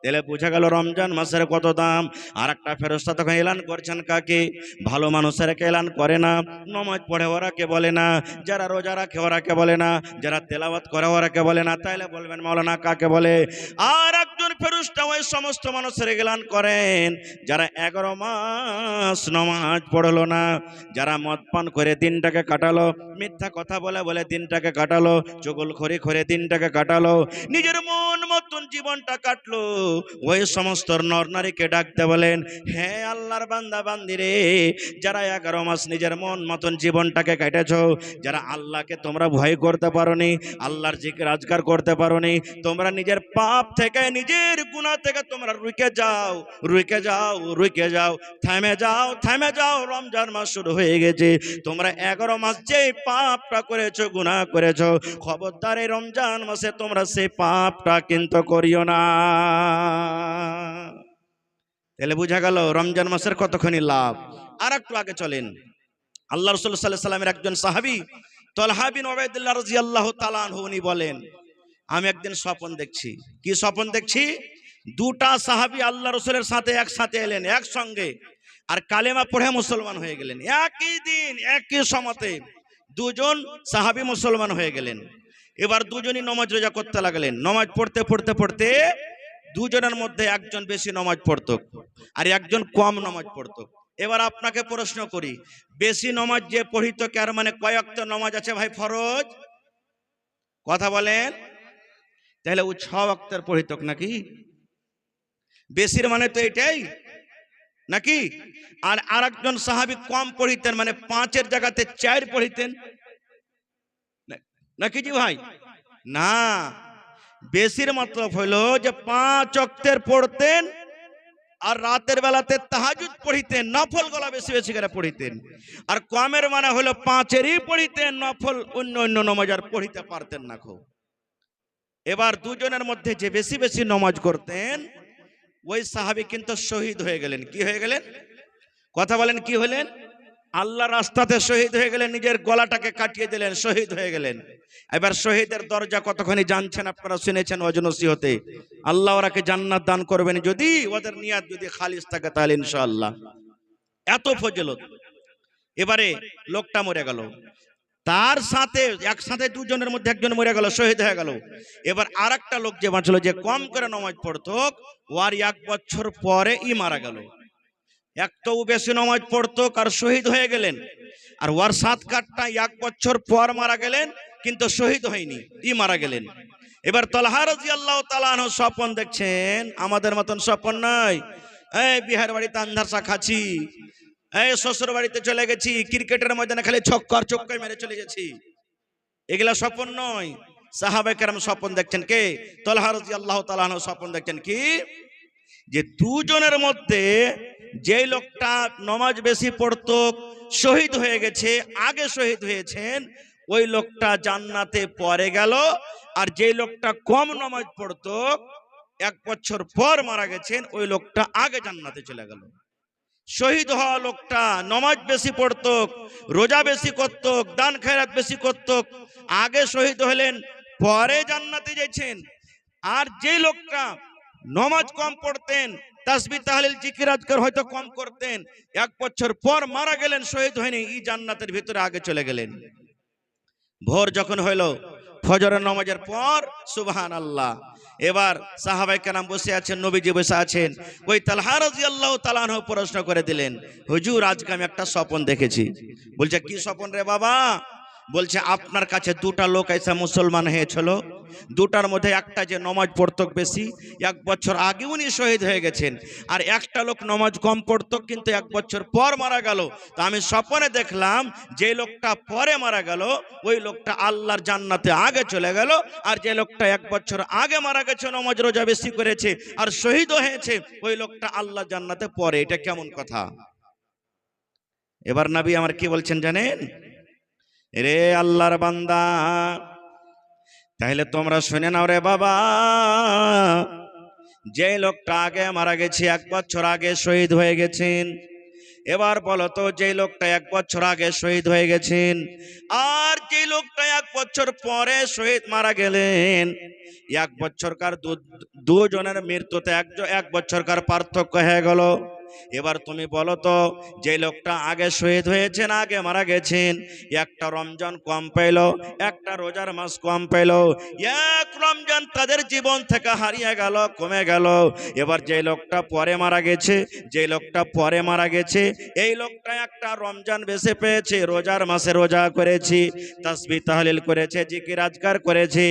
তাহলে বোঝা গেল রমজান মাসের কত দাম। আর একটা ফেরেশতা তখন এলান করছেন কাকে? ভালো মানুষের এলান করে না, নামাজ পড়ে ওরাকে বলে না, যারা রোজা রাখে ওরাকে বলে না, যারা তেলাওয়াত করে ওরাকে বলে না। তাইলে বলবেন মাওলানা কাকে বলে? আর একজন ফেরেশতা ওই সমস্ত মানুষের এলান করেন যারা 11 মাস নামাজ পড়লো না, যারা মদ পান করে দিনটাকে কাটালো, মিথ্যা কথা বলে দিনটাকে কাটালো, চুগলখড়ি করে দিনটাকে কাটালো, নিজের মন মতন জীবনটা কাটলো। ওই সমস্ত নর নারীকে ডাকতে বলেন, হে আল্লাহর বান্দা বান্দি রে, যারা 11 মাস নিজের মন মতন জীবনটাকে কেটেছো, যারা আল্লাহকে তোমরা ভয় করতে পারোনি, আল্লাহর জিকির আজকার করতে পারোনি, তোমরা নিজের পাপ থেকে নিজের গুনাহ থেকে তোমরা রুকে যাও, থেমে যাও। রমজান মাস শুরু হয়ে গেছে, তোমরা 11 মাস যে পাপটা করেছো, গুনাহ করেছো, খবরদার এই রমজান মাসে তোমরা সেই পাপটা কিন্তু করিও না। তাহলে বোঝা গেল রমজান মাসের কতখানি লাভ। আর একটু আগে চলেন, আল্লাহ রাসূল সাল্লাল্লাহু আলাইহি সাল্লামের একজন সাহাবী তালহা বিন উবাইদুল্লাহ রাদিয়াল্লাহু তাআলা আনহু উনি বলেন, আমি একদিন স্বপ্ন দেখছি। কি স্বপ্ন দেখছি? দুটা সাহাবী আল্লাহ রাসূলের সাথে একসাথে এলেন একসঙ্গে, আর কালেমা পড়ে মুসলমান হয়ে গেলেন। একই দিন একই সময়তে দুজন সাহাবী মুসলমান হয়ে গেলেন। এবার দুজনই নামাজ রোজা করতে লাগলেন। নামাজ পড়তে দুজনের মধ্যে একজন বেশি নামাজ পড়তো আর একজন কম নামাজ পড়তো। এবার আপনাকে প্রশ্ন করি, বেশি নামাজ যে পড়িত কার মানে কয় ওয়াক্ত নামাজ আছে ভাই ফরজ? কথা বলেন। তাহলে ও 6 ওয়াক্তের পড়িত নাকি? বেশির মানে তো এটাই নাকি? আর আরেকজন সাহাবী কম পড়িতেন, মানে 5-এর জায়গাতে 4 পড়িতেন নাকি জি ভাই? না, বেশির মতলব হলো যে 5 ওয়াক্তের পড়তেন আর রাতের বেলাতে তাহাজ্জুদ পড়িতেন, নফল গুলো বেশি বেশি করে পড়িতেন। আর কমের মানে হলো 5-এরই পড়িতেন, নফল অন্য নামাজ আর পড়িতে পারতেন না খুব। এবার দুজনের মধ্যে যে বেশি বেশি নামাজ করতেন ওই সাহাবী কিন্তু শহীদ হয়ে গেলেন। কি হয়ে গেলেন? কথা বলেন, কি হলেন? আল্লাহর রাস্তাতে শহীদ হয়ে গেলেন, নিজের গলাটাকে কাটিয়ে দিলেন, শহীদ হয়ে গেলেন। এবার শহীদের দরজা কতখানি জানছেন আপনারা, শুনেছেন ওয়াজ নসিহতে। আল্লাহ ওরাকে জান্নাত দান করবেন যদি ওদের নিয়াত যদি খালিস থাকে, তাহলে ইনশাআল্লাহ। এত ফজিলত। এবারে লোকটা মরে গেল, তার সাথে একসাথে দুজনের মধ্যে একজন মরে গেল, শহীদ হয়ে গেল। এবার আর একটা লোক যে বাঁচল, যে কম করে নামাজ পড়তো, ওর 1 বছর পরে মারা গেল। এক তো বেশি নামাজ পড়তো আর শহীদ হয়ে গেলেন, আর ওর 7 কাটটা 1 বছর পর মারা গেলেন, কিন্তু শহীদ হয়নি, মারা গেলেন। এবার তালহা রাদিয়াল্লাহু তাআলা আনহু স্বপ্ন দেখছেন, আমাদের মতন স্বপ্ন নয়। এই বিহার বাড়িতে আন্ধারসা খাচ্ছি, এই শ্বশুর বাড়িতে চলে গেছি, ক্রিকেটের ময়দানে খালি ছক্কায় মেরে চলে গেছি, এগুলা স্বপ্ন নয়। সাহাবায়ে কেরাম স্বপ্ন দেখছেন। কে? তালহা রাদিয়াল্লাহু তাআলা আনহু স্বপ্ন দেখছেন কি, যে দুজনের মধ্যে যে লোকটা নামাজ বেশি পড়তো শহীদ হয়ে গেছে, আগে শহীদ হয়েছেন, ওই লোকটা জান্নাতে পরে গেল। আর যে লোকটা কম নামাজ পড়তো 1 বছর পর মারা গেছেন, ওই লোকটা আগে জান্নাতে চলে গেল। শহীদ হওয়া লোকটা নামাজ বেশি পড়তো, রোজা বেশি করত, দান খয়রাত বেশি করত, আগে শহীদ হলেন, পরে জান্নাতে যাচ্ছেন। আর যে লোকটা নামাজ কম পড়তেন, তাসবিহ তাহলিল জিকির আজকার হয়তো কম করতেন, 1 বছর পর মারা গেলেন, শহীদ হয়নি, এই জান্নাতের ভিতরে আগে চলে গেলেন। ভোর যখন হইল, ফজরের নামাজের পর, সুবহানাল্লাহ, এবার সাহাবায়ে কেরাম বসে আছেন, নবীজি বসে আছেন। ওই তালহা রাদিয়াল্লাহু তাআলা আনহু প্রশ্ন করে দিলেন, হুজুর আজকে আমি একটা স্বপ্ন দেখেছি। বলছে কি স্বপ্ন রে বাবা? বলছে আপনার কাছে দুটা লোক এসে মুসলমান হয়েছিল, দুটার মধ্যে একটা যে নমাজ পড়তো বেশি, 1 বছর আগে উনি শহীদ হয়ে গেছেন, আর একটা লোক নমাজ কম পড়তো কিন্তু 1 বছর পর মারা গেল। তা আমি স্বপ্নে দেখলাম যে লোকটা পরে মারা গেল ওই লোকটা আল্লাহর জান্নাতে আগে চলে গেল, আর যে লোকটা 1 বছর আগে মারা গেছে নমাজ রোজা বেশি করেছে আর শহীদ হয়েছে ওই লোকটা আল্লাহ জান্নাতে পরে। এটা কেমন কথা? এবার নবী আমার কি বলছেন জানেন? রে আল্লাহর বান্দা, তাহলে তোমরা শুনে নাও রে বাবা, যে লোকটা আগে মারা গেছে 1 বছর আগে শহীদ হয়ে গেছেন, এবার বলো তো যে লোকটা 1 বছর আগে শহীদ হয়ে গেছেন আর যে লোকটা 1 বছর পরে শহীদ মারা গেলেন, 1 বছরকার দুজনের মৃত্যুতে 1 বছরকার পার্থক্য হয়ে গেল। এবার তুমি বলো তো যে লোকটা আগে শহীদ হয়েছেন, আগে মারা গেছেন, একটা রমজান কম পেল, একটা রোজার মাস কম পেল, 1 রমজান তাদের জীবন থেকে হারিয়ে গেল, কমে গেল। এবার যে লোকটা পরে মারা গেছে, যে লোকটা পরে মারা গেছে এই লোকটা একটা রমজান বেশি পেয়েছে, রোজার মাসে রোজা করেছি, তাসবিহ তাহলিল করেছে, জিকির আজকার করেছে,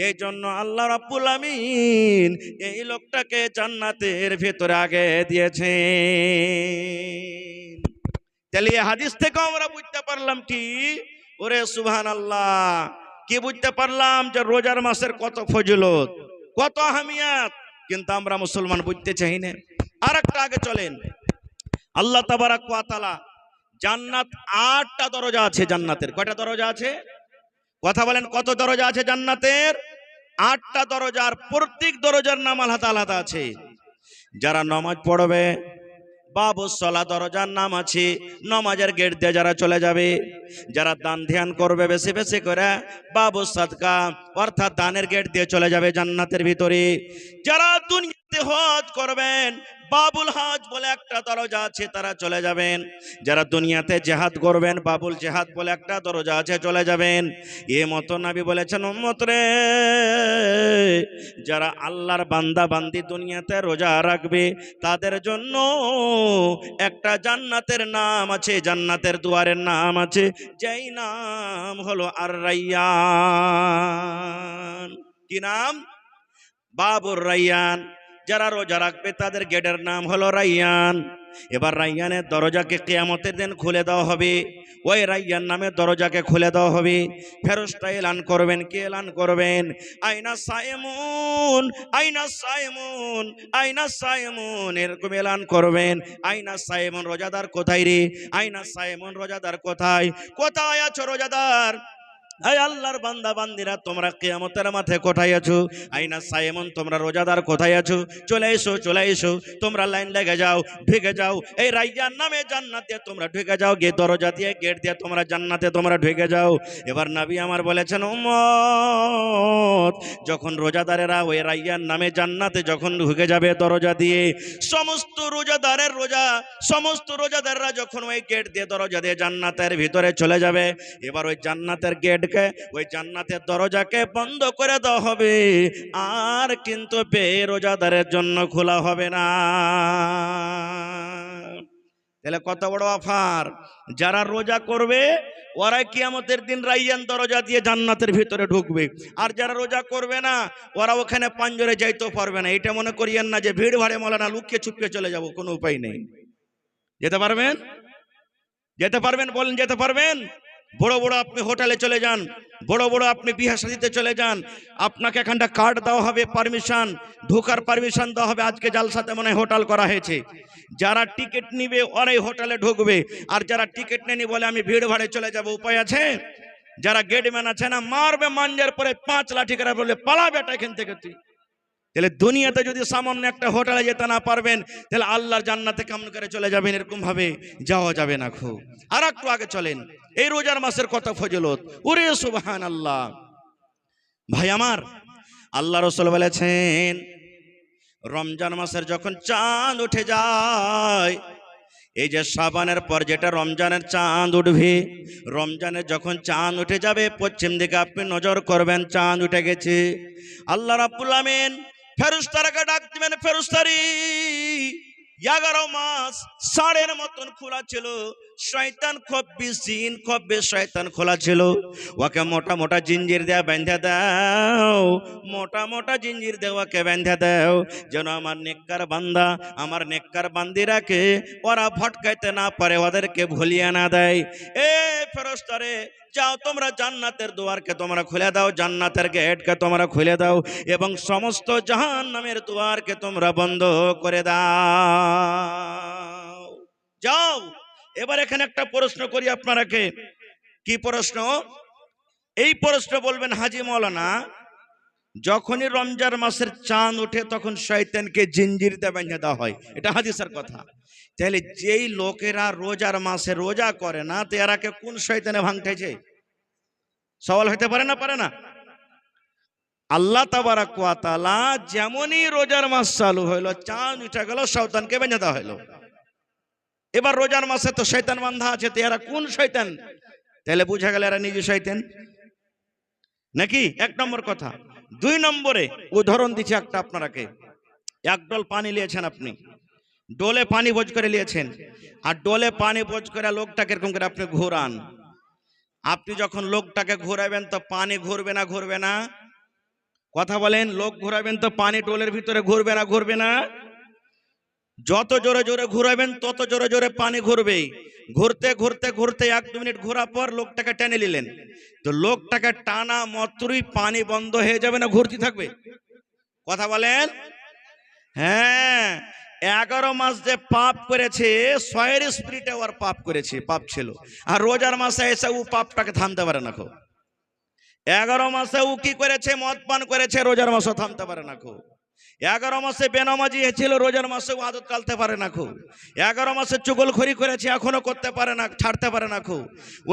এই জন্য আল্লাহ রাব্বুল আমিন এই লোকটাকে জান্নাতের ভিতরে আগে দিয়েছে। তাহলে এই হাদিস থেকে আমরা বুঝতে পারলাম কি, ওরে সুবহানাল্লাহ, কি বুঝতে পারলাম যে রোজার মাসের কত ফজিলত, কত আহমিয়াত, কিন্তু আমরা মুসলমান বুঝতে চাই না। আর একটা আগে চলেন, আল্লাহ তাবারাক ওয়া তাআলা জান্নাত 8টা দরজা আছে জান্নাতের। কয়টা দরজা আছে? কথা বলেন, কত দরজা আছে জান্নাতের? 8টা দরজার, প্রত্যেক দরজার নাম আলাদা আলাদা আছে। যারা নামাজ পড়বে বাবু সলা দরজার নাম আছে, নামাজের গেট দিয়ে যারা চলে যাবে। যারা দান ধ্যান করবে বেশি বেশি করে বাবু সাদকা অর্থাৎ দানের গেট দিয়ে চলে যাবে জান্নাতের ভিতরে। যারা দুনিয়াতে হজ করবেন বাবুল হজ বলে একটা দরজা আছে, তারা চলে যাবেন। যারা দুনিয়াতে জিহাদ করবেন বাবুল জিহাদ বলে একটা দরজা আছে, চলে যাবেন। এ মতো নবী বলেছেন উম্মত রে, যারা আল্লাহর বান্দা বান্দি দুনিয়াতে রোজা রাখবে তাদের জন্য একটা জান্নাতের নাম আছে, জান্নাতের দুয়ারের নাম আছে, যেই নাম হলো আর রাইয়ান। কি নাম? বাবুর রাইয়ান। যারা রোজা রাখবে তাদের গেটের নাম হলো রাইয়ান। এবার রাইয়ানের দরজাকে কিয়ামতের দিন খুলে দেওয়া হবে, ওই রাইয়ান নামের দরজাকে খুলে দেওয়া হবে। ফেরেশতা এলান করবেন, কে এলান করবেন? আইনা সাইমুন, আইনা সাইমুন, আইনা সাইমুন, এরকম এলান করবেন। আইনা সাইমুন, রোজাদার কোথায় রে? আইনা সাইমুন, রোজাদার কোথায়? কোথায় আছো রোজাদার? আয় আল্লাহর বান্দা বান্দিরা, তোমরা কিয়ামতের মাঠে কোথায় আছো? আইনা সাইমুন, তোমরা রোজাদার কোথায় আছো? চলে এসো, চলে এসো, তোমরা লাইন লেগে যাও, ঢুকে যাও এই রাইয়ান নামে জান্নাতে, তোমরা ঢুকে যাও, গে দরজা দিয়ে গেট দিয়ে তোমরা জান্নাতে তোমরা ঢুকে যাও। এবার নবী আমার বলেছেন উম্মত, যখন রোজাদারেরা ওই রাইয়ান নামে জান্নাতে যখন ঢুকে যাবে দরজা দিয়ে, সমস্ত রোজাদারের রোজা, সমস্ত রোজাদাররা যখন ওই গেট দিয়ে দরজা দিয়ে জান্নাতের ভিতরে চলে যাবে, এবার ওই জান্নাতের গেট, ওই জান্নাতের দরজাকে বন্ধ করে দেওয়া হবে, আর কিন্তু বেরোজাদারের জন্য খোলা হবে না। তাহলে কত বড় অফার! যারা রোজা করবে ওরাই কিয়ামতের দিন রাইয়ান দরজা দিয়ে জান্নাতের ভিতরে ঢুকবে, আর যারা রোজা করবে না ওরা ওখানে পাঞ্জরে যাইতেও পারবে না। এটা মনে করিয়েন না যে ভিড় ভাড়ে মৌলানা লুকিয়ে ছুপিয়ে চলে যাব, কোনো উপায় নেই। যেতে পারবেন? যেতে পারবেন? বলেন যেতে পারবেন? বড় বড় আপনি হোটেলে চলে যান, বড় বড় আপনি বিয়ে শাদীতে চলে যান, আপনাকে এখানটা কার্ড দেওয়া হবে, পারমিশন, ঢোকার পারমিশন দেওয়া হবে। আজকে জালসাতে মনে হয় হোটেল করা হয়েছে, যারা টিকিট নিবে ওরাই হোটেলে ঢুকবে, আর যারা টিকিট নেনি বলে আমি ভিড় ভাড়ে চলে যাব, উপায় আছে? যারা গেটম্যান আছে না, মারবে মাঞ্জার পরে 5 লাঠি করে বললে পালা বেটা এখান থেকে তুই। তাহলে দুনিয়াতে যদি সামান্য একটা হোটেলে যেতে না পারবেন, তাহলে আল্লাহর জান্নাতে কেমন করে চলে যাবেন? এরকম ভাবে যাওয়া যাবে না। খুব আর একটু আগে চলেন, এই রোজার মাসের কত ফজিলত, ওরে সুবহানাল্লাহ। ভাই আমার, আল্লাহ রাসূল বলেছেন রমজান মাসের যখন চাঁদ উঠে যায়, এই যে শাবানের পর যেটা রমজানের চাঁদ উঠবে, রমজানের যখন চাঁদ উঠে যাবে পশ্চিম দিকে আপনি নজর করবেন, চাঁদ উঠে গেছে। আল্লাহ রাব্বুল আমিন ফেরেশতাকে ডাক দিবেন, ফেরেশতারি 11 মাস ষাঁড়ের মতন খোলা ছিল, শয়তান খুব বিসিন, খুব বেশ শয়তান খোলা ছিল। ওকে মোটা মোটা জিঞ্জির দেয়া বেঁধে দাও, মোটা মোটা জিঞ্জির দেওয়া ওকে বেঁধে দাও, যেন আমার নেককার বান্দা, আমার নেককার বান্দিরাকে ওরা ভটকাইতে না পারে, ওদেরকে ভুলিয়ে না দেয়। এ ফেরেশতারে, যাও তোমরা জান্নাতের দুয়ারকে তোমরা খুলে দাও, জান্নাতের গেটকে তোমরা খুলে দাও, এবং সমস্ত জাহান্নামের দুয়ারকে তোমরা বন্ধ করে দাও। যাও। এবার এখানে একটা প্রশ্ন করি আপনারাকে। কি প্রশ্ন? এই প্রশ্ন বলবেন হাজী মাওলানা, যখনই রমজান মাসের চাঁদ ওঠে তখন শয়তানকে জিঞ্জিরিতে বেঁধে দেওয়া হয়, এটা হাদিসের কথা। তাহলে যেই লোকেরা রোজার মাসে রোজা করে না, তো এরাকে কোন শয়তানে ভাঙতেছে? সওয়াল হতে পারে না? পারে না? আল্লাহ তাবারাক ওয়া তাআলা যেমনই রোজার মাস চালু হইলো, চাঁদ উঠে গেল, শয়তানকে বেঁধে দেওয়া হইলো। এবার রোজার মাসে তো শয়তান বান্ধা আছে, তো এরা কোন শয়তান? তাহলে বুঝা গেল এরা নিজে শয়তান নাকি? এক নম্বর কথা। দুই নম্বরে উদাহরণ দিচ্ছি একটা আপনারাকে। এক ডোল পানি নিয়েছেন আপনি, ডোলে পানি বোঝ করে নিয়েছেন, আর ডোলে পানি বোঝ করে লোকটাকে এরকম করে আপনি ঘোরান। আপনি যখন লোকটাকে ঘোরাবেন তো পানি ঘুরবে না? ঘুরবে না? কথা বলেন। লোক ঘোরাবেন তো পানি ডোলের ভিতরে ঘুরবে না? ঘুরবে না? যত জোরে জোরে ঘুরাবেন তত জোরে জোরে পানি ঘুরবে। ঘুরতে ঘুরতে ঘুরতে 1-2 মিনিট ঘোরা পর লোকটাকে টেনে নিলেন, তো লোকটাকে টানা মাত্রই পানি বন্ধ হয়ে যাবে না ঘুরতে থাকবে? কথা বলেন। হ্যাঁ, 11 মাস যে পাপ করেছে, 6 স্পিরিটে ওর পাপ করেছে, পাপ ছিল। আর রোজার মাসে এসে ও পাপটাকে থামতে পারে না। 11 মাসে ও কি করেছে? মদ পান করেছে, রোজার মাসে থামতে পারে না। 11 মাসে বেনামাজি ছিল, রোজার মাসে আদত কালতে পারে না। 11 মাসে চুগলখড়ি করেছে, এখনো করতে পারে না, ছাড়তে পারে না।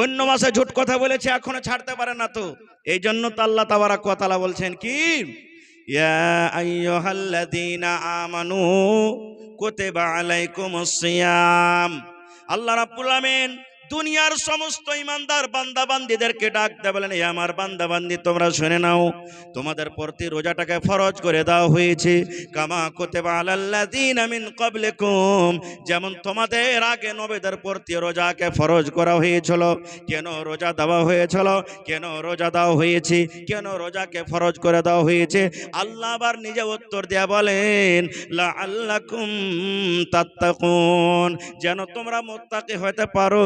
অন্য মাসে ঝুট কথা বলেছে, এখনো ছাড়তে পারে না। তো এই জন্য তো আল্লাহ তাবারাক ওয়া তাআলা বলছেন কি, ইয়া আইয়ুহাল্লাযীনা আমানু কুতিবা আলাইকুমুস সিয়াম। আল্লাহ রাব্বুল আমিন দুনিয়ার সমস্ত ইমানদার বান্দা বান্দীদেরকে ডাক দিয়ে বলেন, এই আমার বান্দা বান্দী তোমরা শুনে নাও, তোমাদের প্রতি রোজাটাকে ফরজ করে দেওয়া হয়েছে, কামা কুতিবা আলাল্লাযীনা মিন ক্বাবলিকুম, যেমন তোমাদের আগে নবীদের প্রতি রোজাকে ফরজ করা হয়েছিল। কেন রোজা দেওয়া হয়েছিল? কেন রোজা দেওয়া হয়েছে? কেন রোজাকে ফরজ করে দেওয়া হয়েছে? আল্লাহ আবার নিজে উত্তর দেয়া বলেন, লাআল্লাকুম তাত্তাকুন, যেন তোমরা মুত্তাকি হতে পারো,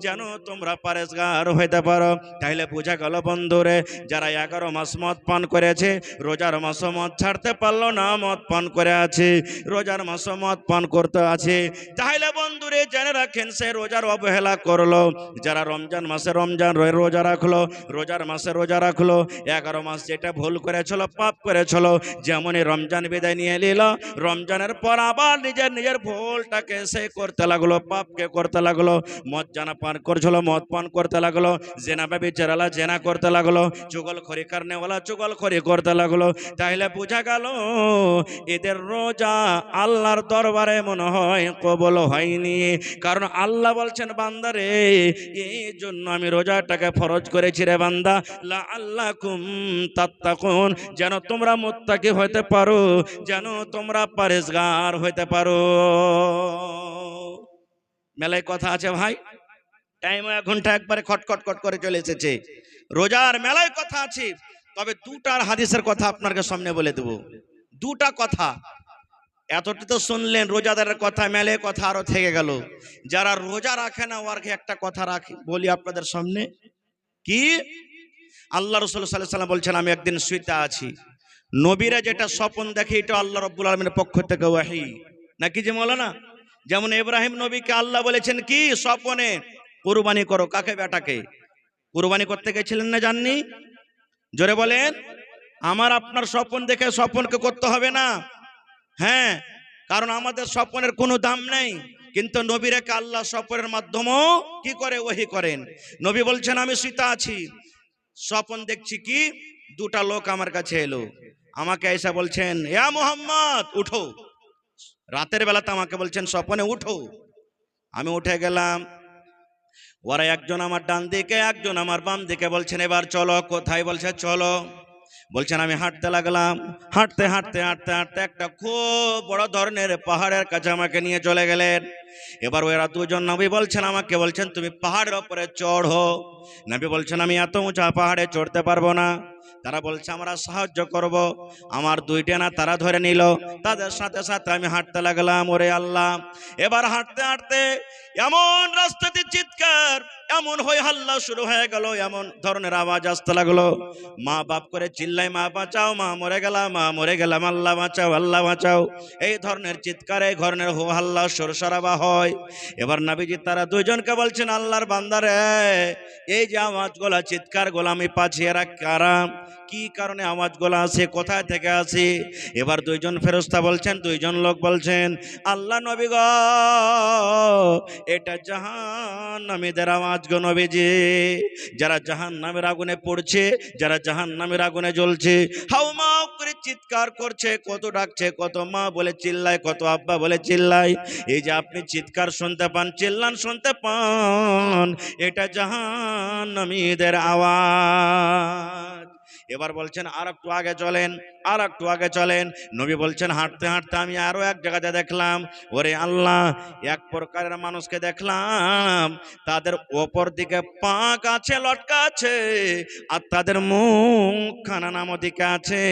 যেন তোমরা পরেজগার হইতে পারো। তাইলে বোঝা গেল বন্ধুরে, যারা 11 মাস মদ পান করেছে, রোজার মাসে মদ ছাড়তে পারলো না, মদ পান করে আছে, রোজার মাসে মদ পান করতে আছে, তাহলে বন্ধুরে জেনে রাখেন সে রোজার অবহেলা করলো। যারা রমজান মাসে রমজান রোজা রাখলো, রোজার মাসে রোজা রাখলো, 11 মাস যেটা ভুল করেছিল, পাপ করেছিল, যেমনই রমজান বিদায় নিয়ে নিল, রমজানের পর আবার নিজের নিজের ভুলটাকে সে করতে লাগলো, পাপকে করতে লাগলো। মদ জানা পান করছিল, মদ পান করতে লাগলো, জেনা ব্যভিচারালা জেনা করতে লাগলো, চুগলখড়ি করনেওয়ালা চুগলখড়ি করতে লাগলো। তাহলে বোঝা গেল এদের রোজা আল্লাহর দরবারে মনে হয় কবুল হয়নি। কারণ আল্লাহ বলছেন, বান্দারে এই জন্য আমি রোজাটাকে ফরজ করেছি রে বান্দা, লাআল্লাকুম তাত্তাকুন, যেন তোমরা মুত্তাকি হইতে পারো, যেন তোমরা পরেজগার হইতে পারো। মেলায় কথা আছে ভাই, টাইম 1 ঘন্টা একবারে খটখট খট করে চলে এসেছে। রোজার মেলায় কথা আছে, তবে দুটার হাদিসের কথা আপনাকে সামনে বলে দেব। দুটা কথা, এতটি তো শুনলেন রোজাদারের কথা, মেলে কথা আরো থেকে গেল। যারা রোজা রাখে না ওরকে একটা কথা রাখি বলি আপনাদের সামনে। কি? আল্লাহ রাসূল সাল্লাল্লাহু আলাইহি ওয়াসাল্লাম বলছেন, আমি একদিন শুইতে আছি, নবীরা যেটা স্বপ্ন দেখে এটা আল্লাহ রাব্বুল আলামিনের পক্ষ থেকে ওহী নাকি যে মাওলানা? যেমন ইব্রাহিম নবীকে আল্লাহ বলেছেন কি স্বপ্নে, কুরবানি করো। কাকে? বেটাকে। কুরবানি করতে গেছিলেন না? জাননি? জোরে বলেন। আমার আপনার স্বপ্ন দেখে স্বপ্নকে করতে হবে না। হ্যাঁ, কারণ আমাদের স্বপ্নের কোনো দাম নেই, কিন্তু নবীরাকে আল্লাহ স্বপ্নের মাধ্যমেও কি করে? ওহী করেন। নবী বলছেন, আমি শুইতে আছি, স্বপ্ন দেখছি কি দুটা লোক আমার কাছে এলো, আমাকে এসে বলছেন, ইয়া মুহাম্মদ উঠো। রাতের বেলাতে আমাকে বলছেন স্বপ্নে উঠো। আমি উঠে গেলাম, ওরা একজন আমার ডান দিকে, একজন আমার বাম দিকে, বলছেন এবার চলো। কোথায়? বলছে চলো। বলছেন আমি হাঁটতে লাগলাম, হাঁটতে হাঁটতে হাঁটতে হাঁটতে একটা খুব বড় ধরনের পাহাড়ের কাছে আমাকে নিয়ে চলে গেলেন। এবার ওরা দুজন নবী বলছেন, আমাকে বলছেন তুমি পাহাড়ের উপরে চড়ো। নবী বলছেন আমি এত উঁচা পাহাড়ে চড়তে পারবো না। তারা বলছে আমরা সাহায্য করব। আমার দুইটা না তারা ধরে নিল, তাদের সাথে সাথে আমি হাঁটতে লাগলাম। ওরে আল্লাহ, এবার হাঁটতে হাঁটতে এমন রাস্তাতে চিৎকার, এমন হই হাল্লা শুরু হয়ে গেল, এমন ধরনের আওয়াজ আসতে লাগলো, মা বাপ করে চিল্লাই, মা বাঁচাও, মা মরে গেলাম, মা মরে গেলাম, আল্লাহ বাঁচাও, আল্লাহ বাঁচাও। এই ধরনের চিৎকার, এই ধরনের হো হাল্লা সরসারাবা হয়। এবার নবীজি তারা দুইজনকে বলছেন, আল্লাহর বান্দারে, এই যে আওয়াজগুলা, চিৎকার গোলা আমি পাচ্ছি, এরা কারা, কি কারণে আওয়াজগুলা আছে, কোথায় থেকে আছে? এবার দুইজন ফেরেশতা বলছেন, দুইজন লোক বলছেন, আল্লাহ নবী গো, এটা জাহান্নামীদের আওয়াজ গো নবীজি, যারা জাহান্নামের আগুনে পড়ছে, যারা জাহান্নামের আগুনে জ্বলছে, হাউমাউ করে চিৎকার করছে, কত ডাকছে, কত মা বলে চিল্লায়, কত আব্বা বলে চিল্লায়। এই যে আপনি চিৎকার শুনতে পান, চিল্লান শুনতে পান, এটা জাহান্নামীদের আওয়াজ। এবার বলছেন আর একটু আগে চলেন, আর একটু আগে চলেন। নবী বলছেন হাঁটতে হাঁটতে আমি আরো এক জায়গাতে দেখলাম, ওরে আল্লাহ, এক প্রকারের মানুষকে দেখলাম, তাদের ওপর দিকে পাক আছে, লটকা আছে, আর তাদের মুখখানা নাম দিকে আছে,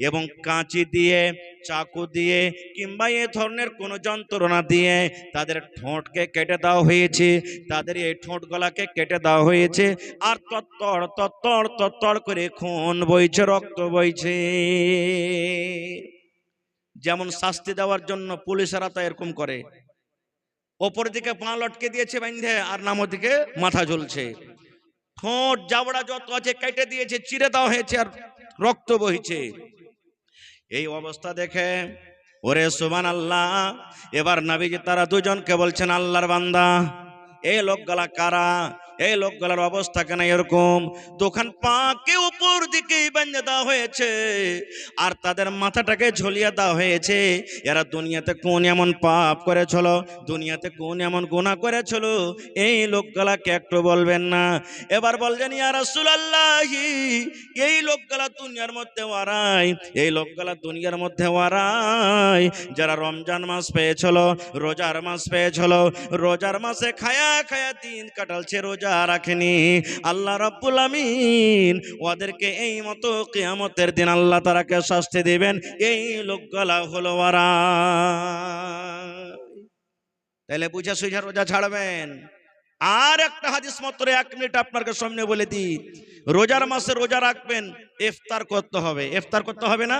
এবং কাঁচি দিয়ে, চাকু দিয়ে, কিংবা এ ধরনের কোনো যন্ত্রণা দিয়ে তাদের ঠোঁটকে কেটে দেওয়া হয়েছে, তাদের এই ঠোঁট গলাকে কেটে দেওয়া হয়েছে, আর তত্তর তত্তর তত্তর করে খুন বইছে, রক্ত বইছে। যেমন শাস্তি দেওয়ার জন্য পুলিশেরা তো এরকম করে, ওপর দিকে পা লটকে দিয়েছে বাইন্ধে, আর নামের দিকে মাথা ঝুলছে, ঠোঁট জাবড়া যত আছে কেটে দিয়েছে, চিরে দেওয়া হয়েছে, আর রক্ত বইছে। এই অবস্থা দেখে ওরে সুবহানাল্লাহ, এবার নবীজি তারা দুজনকে বলছেন, আল্লাহর বান্দা, এই লোকগুলা কারা, এই লোকগুলার অবস্থা কেন এরকম? দোকান পাকে উপর দিকে বেঁধে দেওয়া হয়েছে, আর তাদের মাথাটাকে ঝুলিয়ে দেওয়া হয়েছে। এরা দুনিয়াতে কোন এমন পাপ করেছিল, দুনিয়াতে কোন এমন গুনাহ করেছিল, এই লোকগুলাকে একটু বলবেন না? এবার বললেন, ইয়া রাসূলুল্লাহ, এই লোকগুলা দুনিয়ার মধ্যে ওয়ারাই, এই লোকগুলা দুনিয়ার মধ্যে ওয়ারাই, যারা রমজান মাস পেয়েছিল, রোজার মাস পেয়েছিল, রোজার মাসে খায়া খায়া দিন কাটালছে, রোজা রাখেনি। আল্লাহ রাব্বুল আমিন ওদেরকে এই মতো কিয়ামতের দিন আল্লাহ তাআলাকে শাস্তি দিবেন। এই লোকগুলা হলো ওরা। তাহলে বুঝা সুঝা রোজা ছাড়বেন। আর একটা হাদিস মাত্র 1 মিনিট আপনার সামনে বলে দিই, রোজার মাসে রোজা রাখবেন, ইফতার করতে হবে। ইফতার করতে হবে না?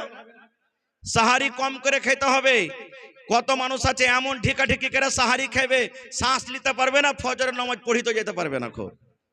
সাহারি কম করে খেতে হবে। কত মানুষ আছে এমন ঢিকাঢিকি করে সাহারি খাবে, শ্বাস নিতে পারবে না, ফজরের নামাজ পড়িতে যেতে পারবে না।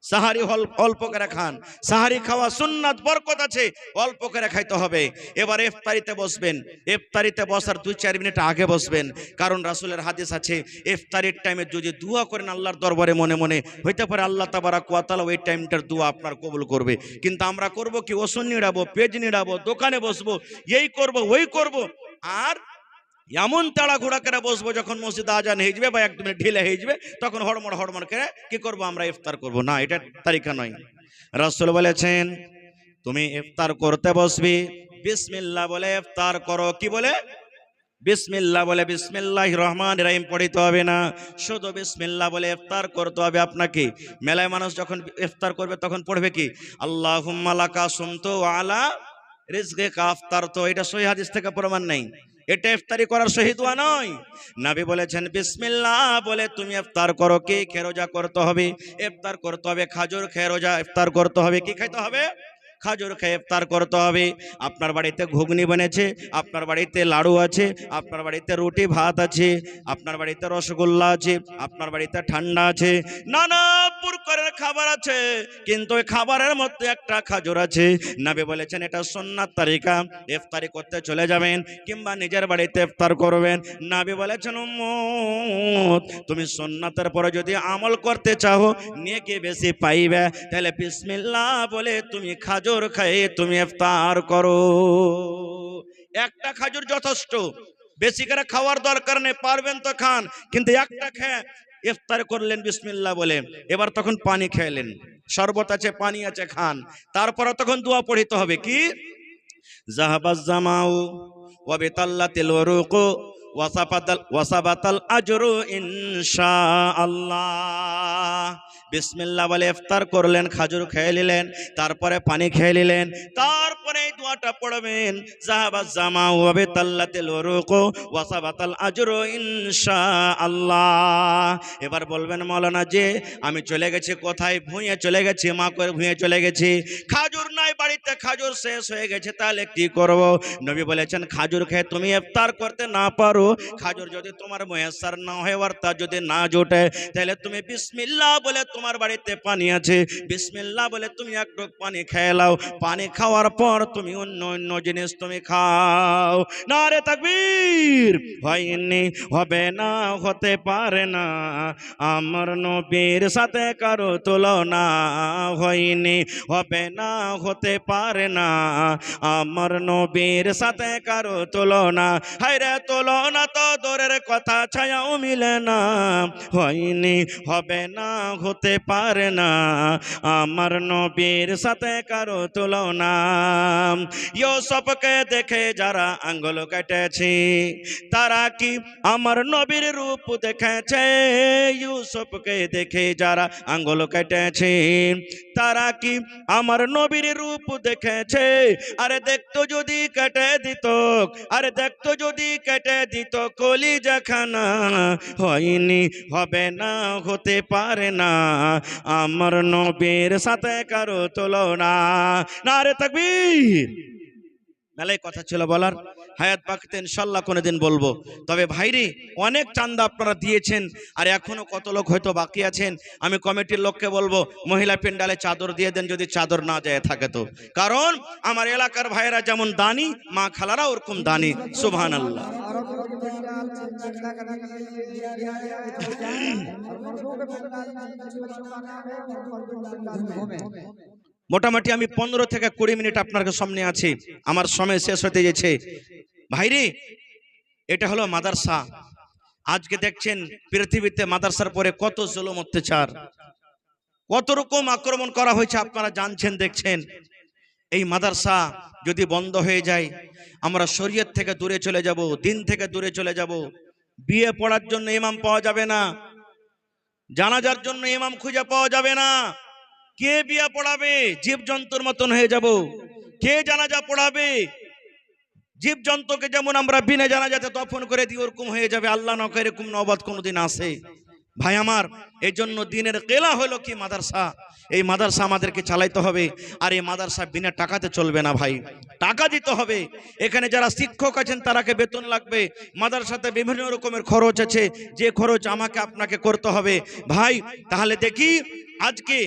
সাহারি অল্প করে খান, সাহারি খাওয়া সুন্নাত, বরকত আছে, অল্প করে খাইতে হবে। এবার ইফতারিতে বসবেন, ইফতারিতে বসার 2-4 মিনিট আগে বসবেন, কারণ রাসূলের হাদিস আছে, ইফতারির টাইমে যদি দোয়া করেন আল্লাহর দরবারে মনে মনে, হইতে পারে আল্লাহ তাবারাক ওয়া তাআলা ওই টাইমটার দোয়া আপনার কবুল করবে। কিন্তু আমরা করব কি, ওষুধ নিড়াবো, পেজ নিড়াবো, দোকানে বসবো, এই করব ওই করব, আর এমন তাড়াঘোড়া করে বসবো, যখন মসজিদ আজান হয়ে যাবে বা 1 মিনিট ঢিলে হয়ে যাবে, তখন হড়মড় হড়মড় করে কি করব, আমরা ইফতার করব না। এটা তরিকা নয়। রাসূল বলেছেন, তুমি ইফতার করতে বসবি, বিসমিল্লাহ বলে ইফতার করো। কি বলে? বিসমিল্লাহ বলে, বিসমিল্লাহির রহমানির রহিম পড়িতে হবে না, শুধু বিসমিল্লাহ বলে ইফতার করতে হবে আপনাকে। মেলায় মানুষ যখন ইফতার করবে তখন পড়বে কি, আল্লাহুম্মা লাকা সুমতু ওয়া আলা রিজকিকা আফতারতু। এটা সহিহ হাদিস থেকে প্রমাণ নেই, এটা ইফতারি করার সহি দোয়া নয়। নবী বলেছেন বিসমিল্লাহ বলে তুমি ইফতার করো। কি খেয়ে রোজা করতে হবে? ইফতার করতে হবে খাজুর খেয়ে রোজা ইফতার করতে হবে। কি খাইতে হবে? খাজুর খেয়ে ইফতার করতে হবে। আপনার বাড়িতে ঘুগনি বনেছে, আপনার বাড়িতে লাড়ু আছে, আপনার বাড়িতে রুটি ভাত আছে, আপনার বাড়িতে রসগোল্লা আছে, আপনার বাড়িতে ঠান্ডা আছে, নানা প্রকারের খাবার আছে, কিন্তু ওই খাবারের মধ্যে একটা খাজুর আছে। নবী বলেছেন এটা সুন্নাত তরিকা, ইফতারি করতে চলে যাবেন কিংবা নিজের বাড়িতে ইফতার করবেন। নবী বলেছেন উম্মত, তুমি সুন্নাতের পরে যদি আমল করতে চাও, নেকি বেশি পাইবে, তাহলে বিসমিল্লাহ বলে তুমি খাজুর খাই তুমি ইফতার করো। একটা খাজুর যথেষ্ট, বেশি করে খাওয়ার দরকার নেই, পারবেন তো খান, কিন্তু একটা খেয়ে ইফতার করলেন বিসমিল্লাহ বলে। এবার তখন পানি খেলেন, শরবত আছে, পানি আছে, খান। তারপর তখন দোয়া পড়িতে হবে। কি? জাহাবাজ জামাউ ওয়া বিতাল্লাতিল ওয়ারুকু ওয়াসাবাতাল আজরু ইনশাআল্লাহ। বিসমিল্লাহ বলে ইফতার করলেন, খাজুর খেয়ে নিলেন, তারপরে পানি খেয়ে নিলেন, তারপরে এই দোয়াটা পড়বেন, যাহাবাজ জামাউ ওয়া বিতাল্লাতিল উরুকু ওয়াসাবাতাল আজরু ইনশাআল্লাহ। এবার বলবেন মাওলানা যে আমি চলে গেছি কোথায়, ভুঁয়ে চলে গেছি, মা করে ভুঁয়ে চলে গেছি, খাজুর নাই বাড়িতে, খাজুর শেষ হয়ে গেছে, তাহলে কি করব? নবী বলেছেন খাজুর খেয়ে তুমি ইফতার করতে না পারো, খাজুর যদি তোমার মুয়াজ্জার না হয় আর তা যদি না জোটে, তাহলে তুমি বিসমিল্লাহ বলে, তোমার বাড়িতে পানি আছে, বিসমিল্লাহ বলে তুমি এক ঢোক পানি খেয়ে নাও, পানি খাওয়ার পর তুমি অন্য অন্য জিনিস তুমি খাও। নারে তাকবীর। হয়নি, হবে না, হতে পারে না, আমার নবীর সাথে কারো তুলনা, হয়নি, হবে না, হতে পারে না, আমার নবীর সাথে কারো তুলনা, হায়রে তুলনা তো দূরের কথা, ছায়াও মিলে না, হয়নি, হবে না, হতে পারে না, আমার নবীর সাথে কারো তুলনা। ইউসুফকে দেখে যারা আঙ্গুল কেটেছে, তারা কি আমার নবীর রূপ দেখেছে? ইউসুফকে দেখে যারা আঙ্গুল কেটেছে, তারা কি আমার নবীর রূপ দেখেছে? আরে দেখতো যদি কেটে দিত, আরে দেখতো যদি কেটে দিত কলিজাখানা, হয়নি, হবে না, হতে পারে না, আমার নবীর সাথে কারো তুলনা। নারে তাকবীর। মেলায় কথা ছিল বলার, হায়াত বাকিতে ইনশাল্লাহ কোনোদিন বলবো। তবে ভাইরি অনেক চান্দা আপনারা দিয়েছেন, আর এখনো কত লোক হয়তো বাকি আছেন। আমি কমিটির লোককে বলবো মহিলা পেন্ডালে চাদর দিয়ে দেন, যদি চাদর না যায় থাকে তো, কারণ আমার এলাকার ভাইয়েরা যেমন দানি, মা খালারা ওরকম দানি। সুবহানাল্লাহ। মোটামুটি আমি 15 থেকে 20 মিনিট আপনার সামনে আছি, আমার সময় শেষ হতে যাচ্ছে। ভাইরে এটা হলো মাদ্রাসা। আজকে দেখছেন পৃথিবীতে মাদ্রাসার পরে কত জুলুম অত্যাচার, কত রকম আক্রমণ করা হয়েছে, আপনারা জানছেন, দেখছেন। এই মাদ্রাসা যদি বন্ধ হয়ে যায়, আমরা শরীয়ত থেকে দূরে চলে যাব, দিন থেকে দূরে চলে যাব। বিয়ে পড়ার জন্য ইমাম পাওয়া যাবে না, জানাজার জন্য ইমাম খুঁজে পাওয়া যাবে না। কে বিয়ে পড়াবে? জীবজন্তুর মতন হয়ে যাব। কে জানাজা পড়াবে? জীবজন্তুকে যেমন আমরা বিনা জানাজাতে দফন করে দিই, ওরকম হয়ে যাবে। আল্লাহ না করে এরকম নওবত কোনোদিন আসে। ভাই আমার, এই জন্য দিনের কেলা হলো কি মাদ্রাসা। এই মাদ্রাসা আমাদেরকে চালাইতে হবে, আর এই মাদ্রাসা বিনা টাকাতে চলবে না ভাই, টাকা দিতে হবে। এখানে যারা শিক্ষক আছেন তারাকে বেতন লাগবে, মাদ্রাসাতে বিভিন্ন রকমের খরচ আছে, যে খরচ আমাকে আপনাকে করতে হবে ভাই। তাহলে দেখি আজকে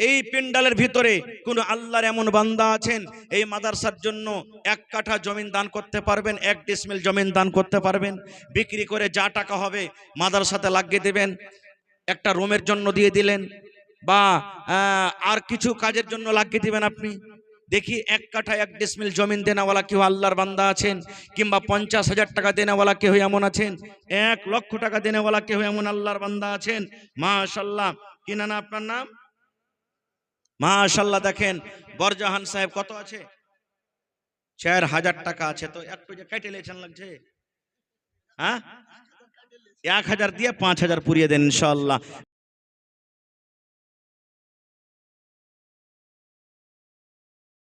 এই পেন্ডালের ভিতরে কোন আল্লাহর এমন বান্দা আছেন এই মাদ্রাসার জন্য 1 কাঠা জমিন দান করতে পারবেন, 1 ডিসমিল জমিন দান করতে পারবেন, বিক্রি করে যা টাকা হবে মাদ্রাসাতে লাগিয়ে দেবেন, একটা রুমের জন্য দিয়ে দিলেন, বা আর কিছু কাজের জন্য লাগিয়ে দিবেন আপনি। দেখি 1 কাঠা 1 ডিসমিল জমিন দেনাওয়ালা কেউ আল্লাহর বান্দা আছেন, কিংবা 50,000 টাকা দেনাওয়ালা কেউ এমন আছেন, 1 লক্ষ টাকা দেনাওয়ালা কেউ এমন আল্লাহর বান্দা আছেন। মাশাআল্লাহ। কি না আপনার নাম? মাশাআল্লাহ। দেখেন বরজাহান সাহেব কত আছে? 4000 টাকা আছে। তো একটু যে কেটে লেছেন লাগছে, হ্যাঁ 1000 দিয়ে 5000 পুরিয়ে দেন ইনশাআল্লাহ।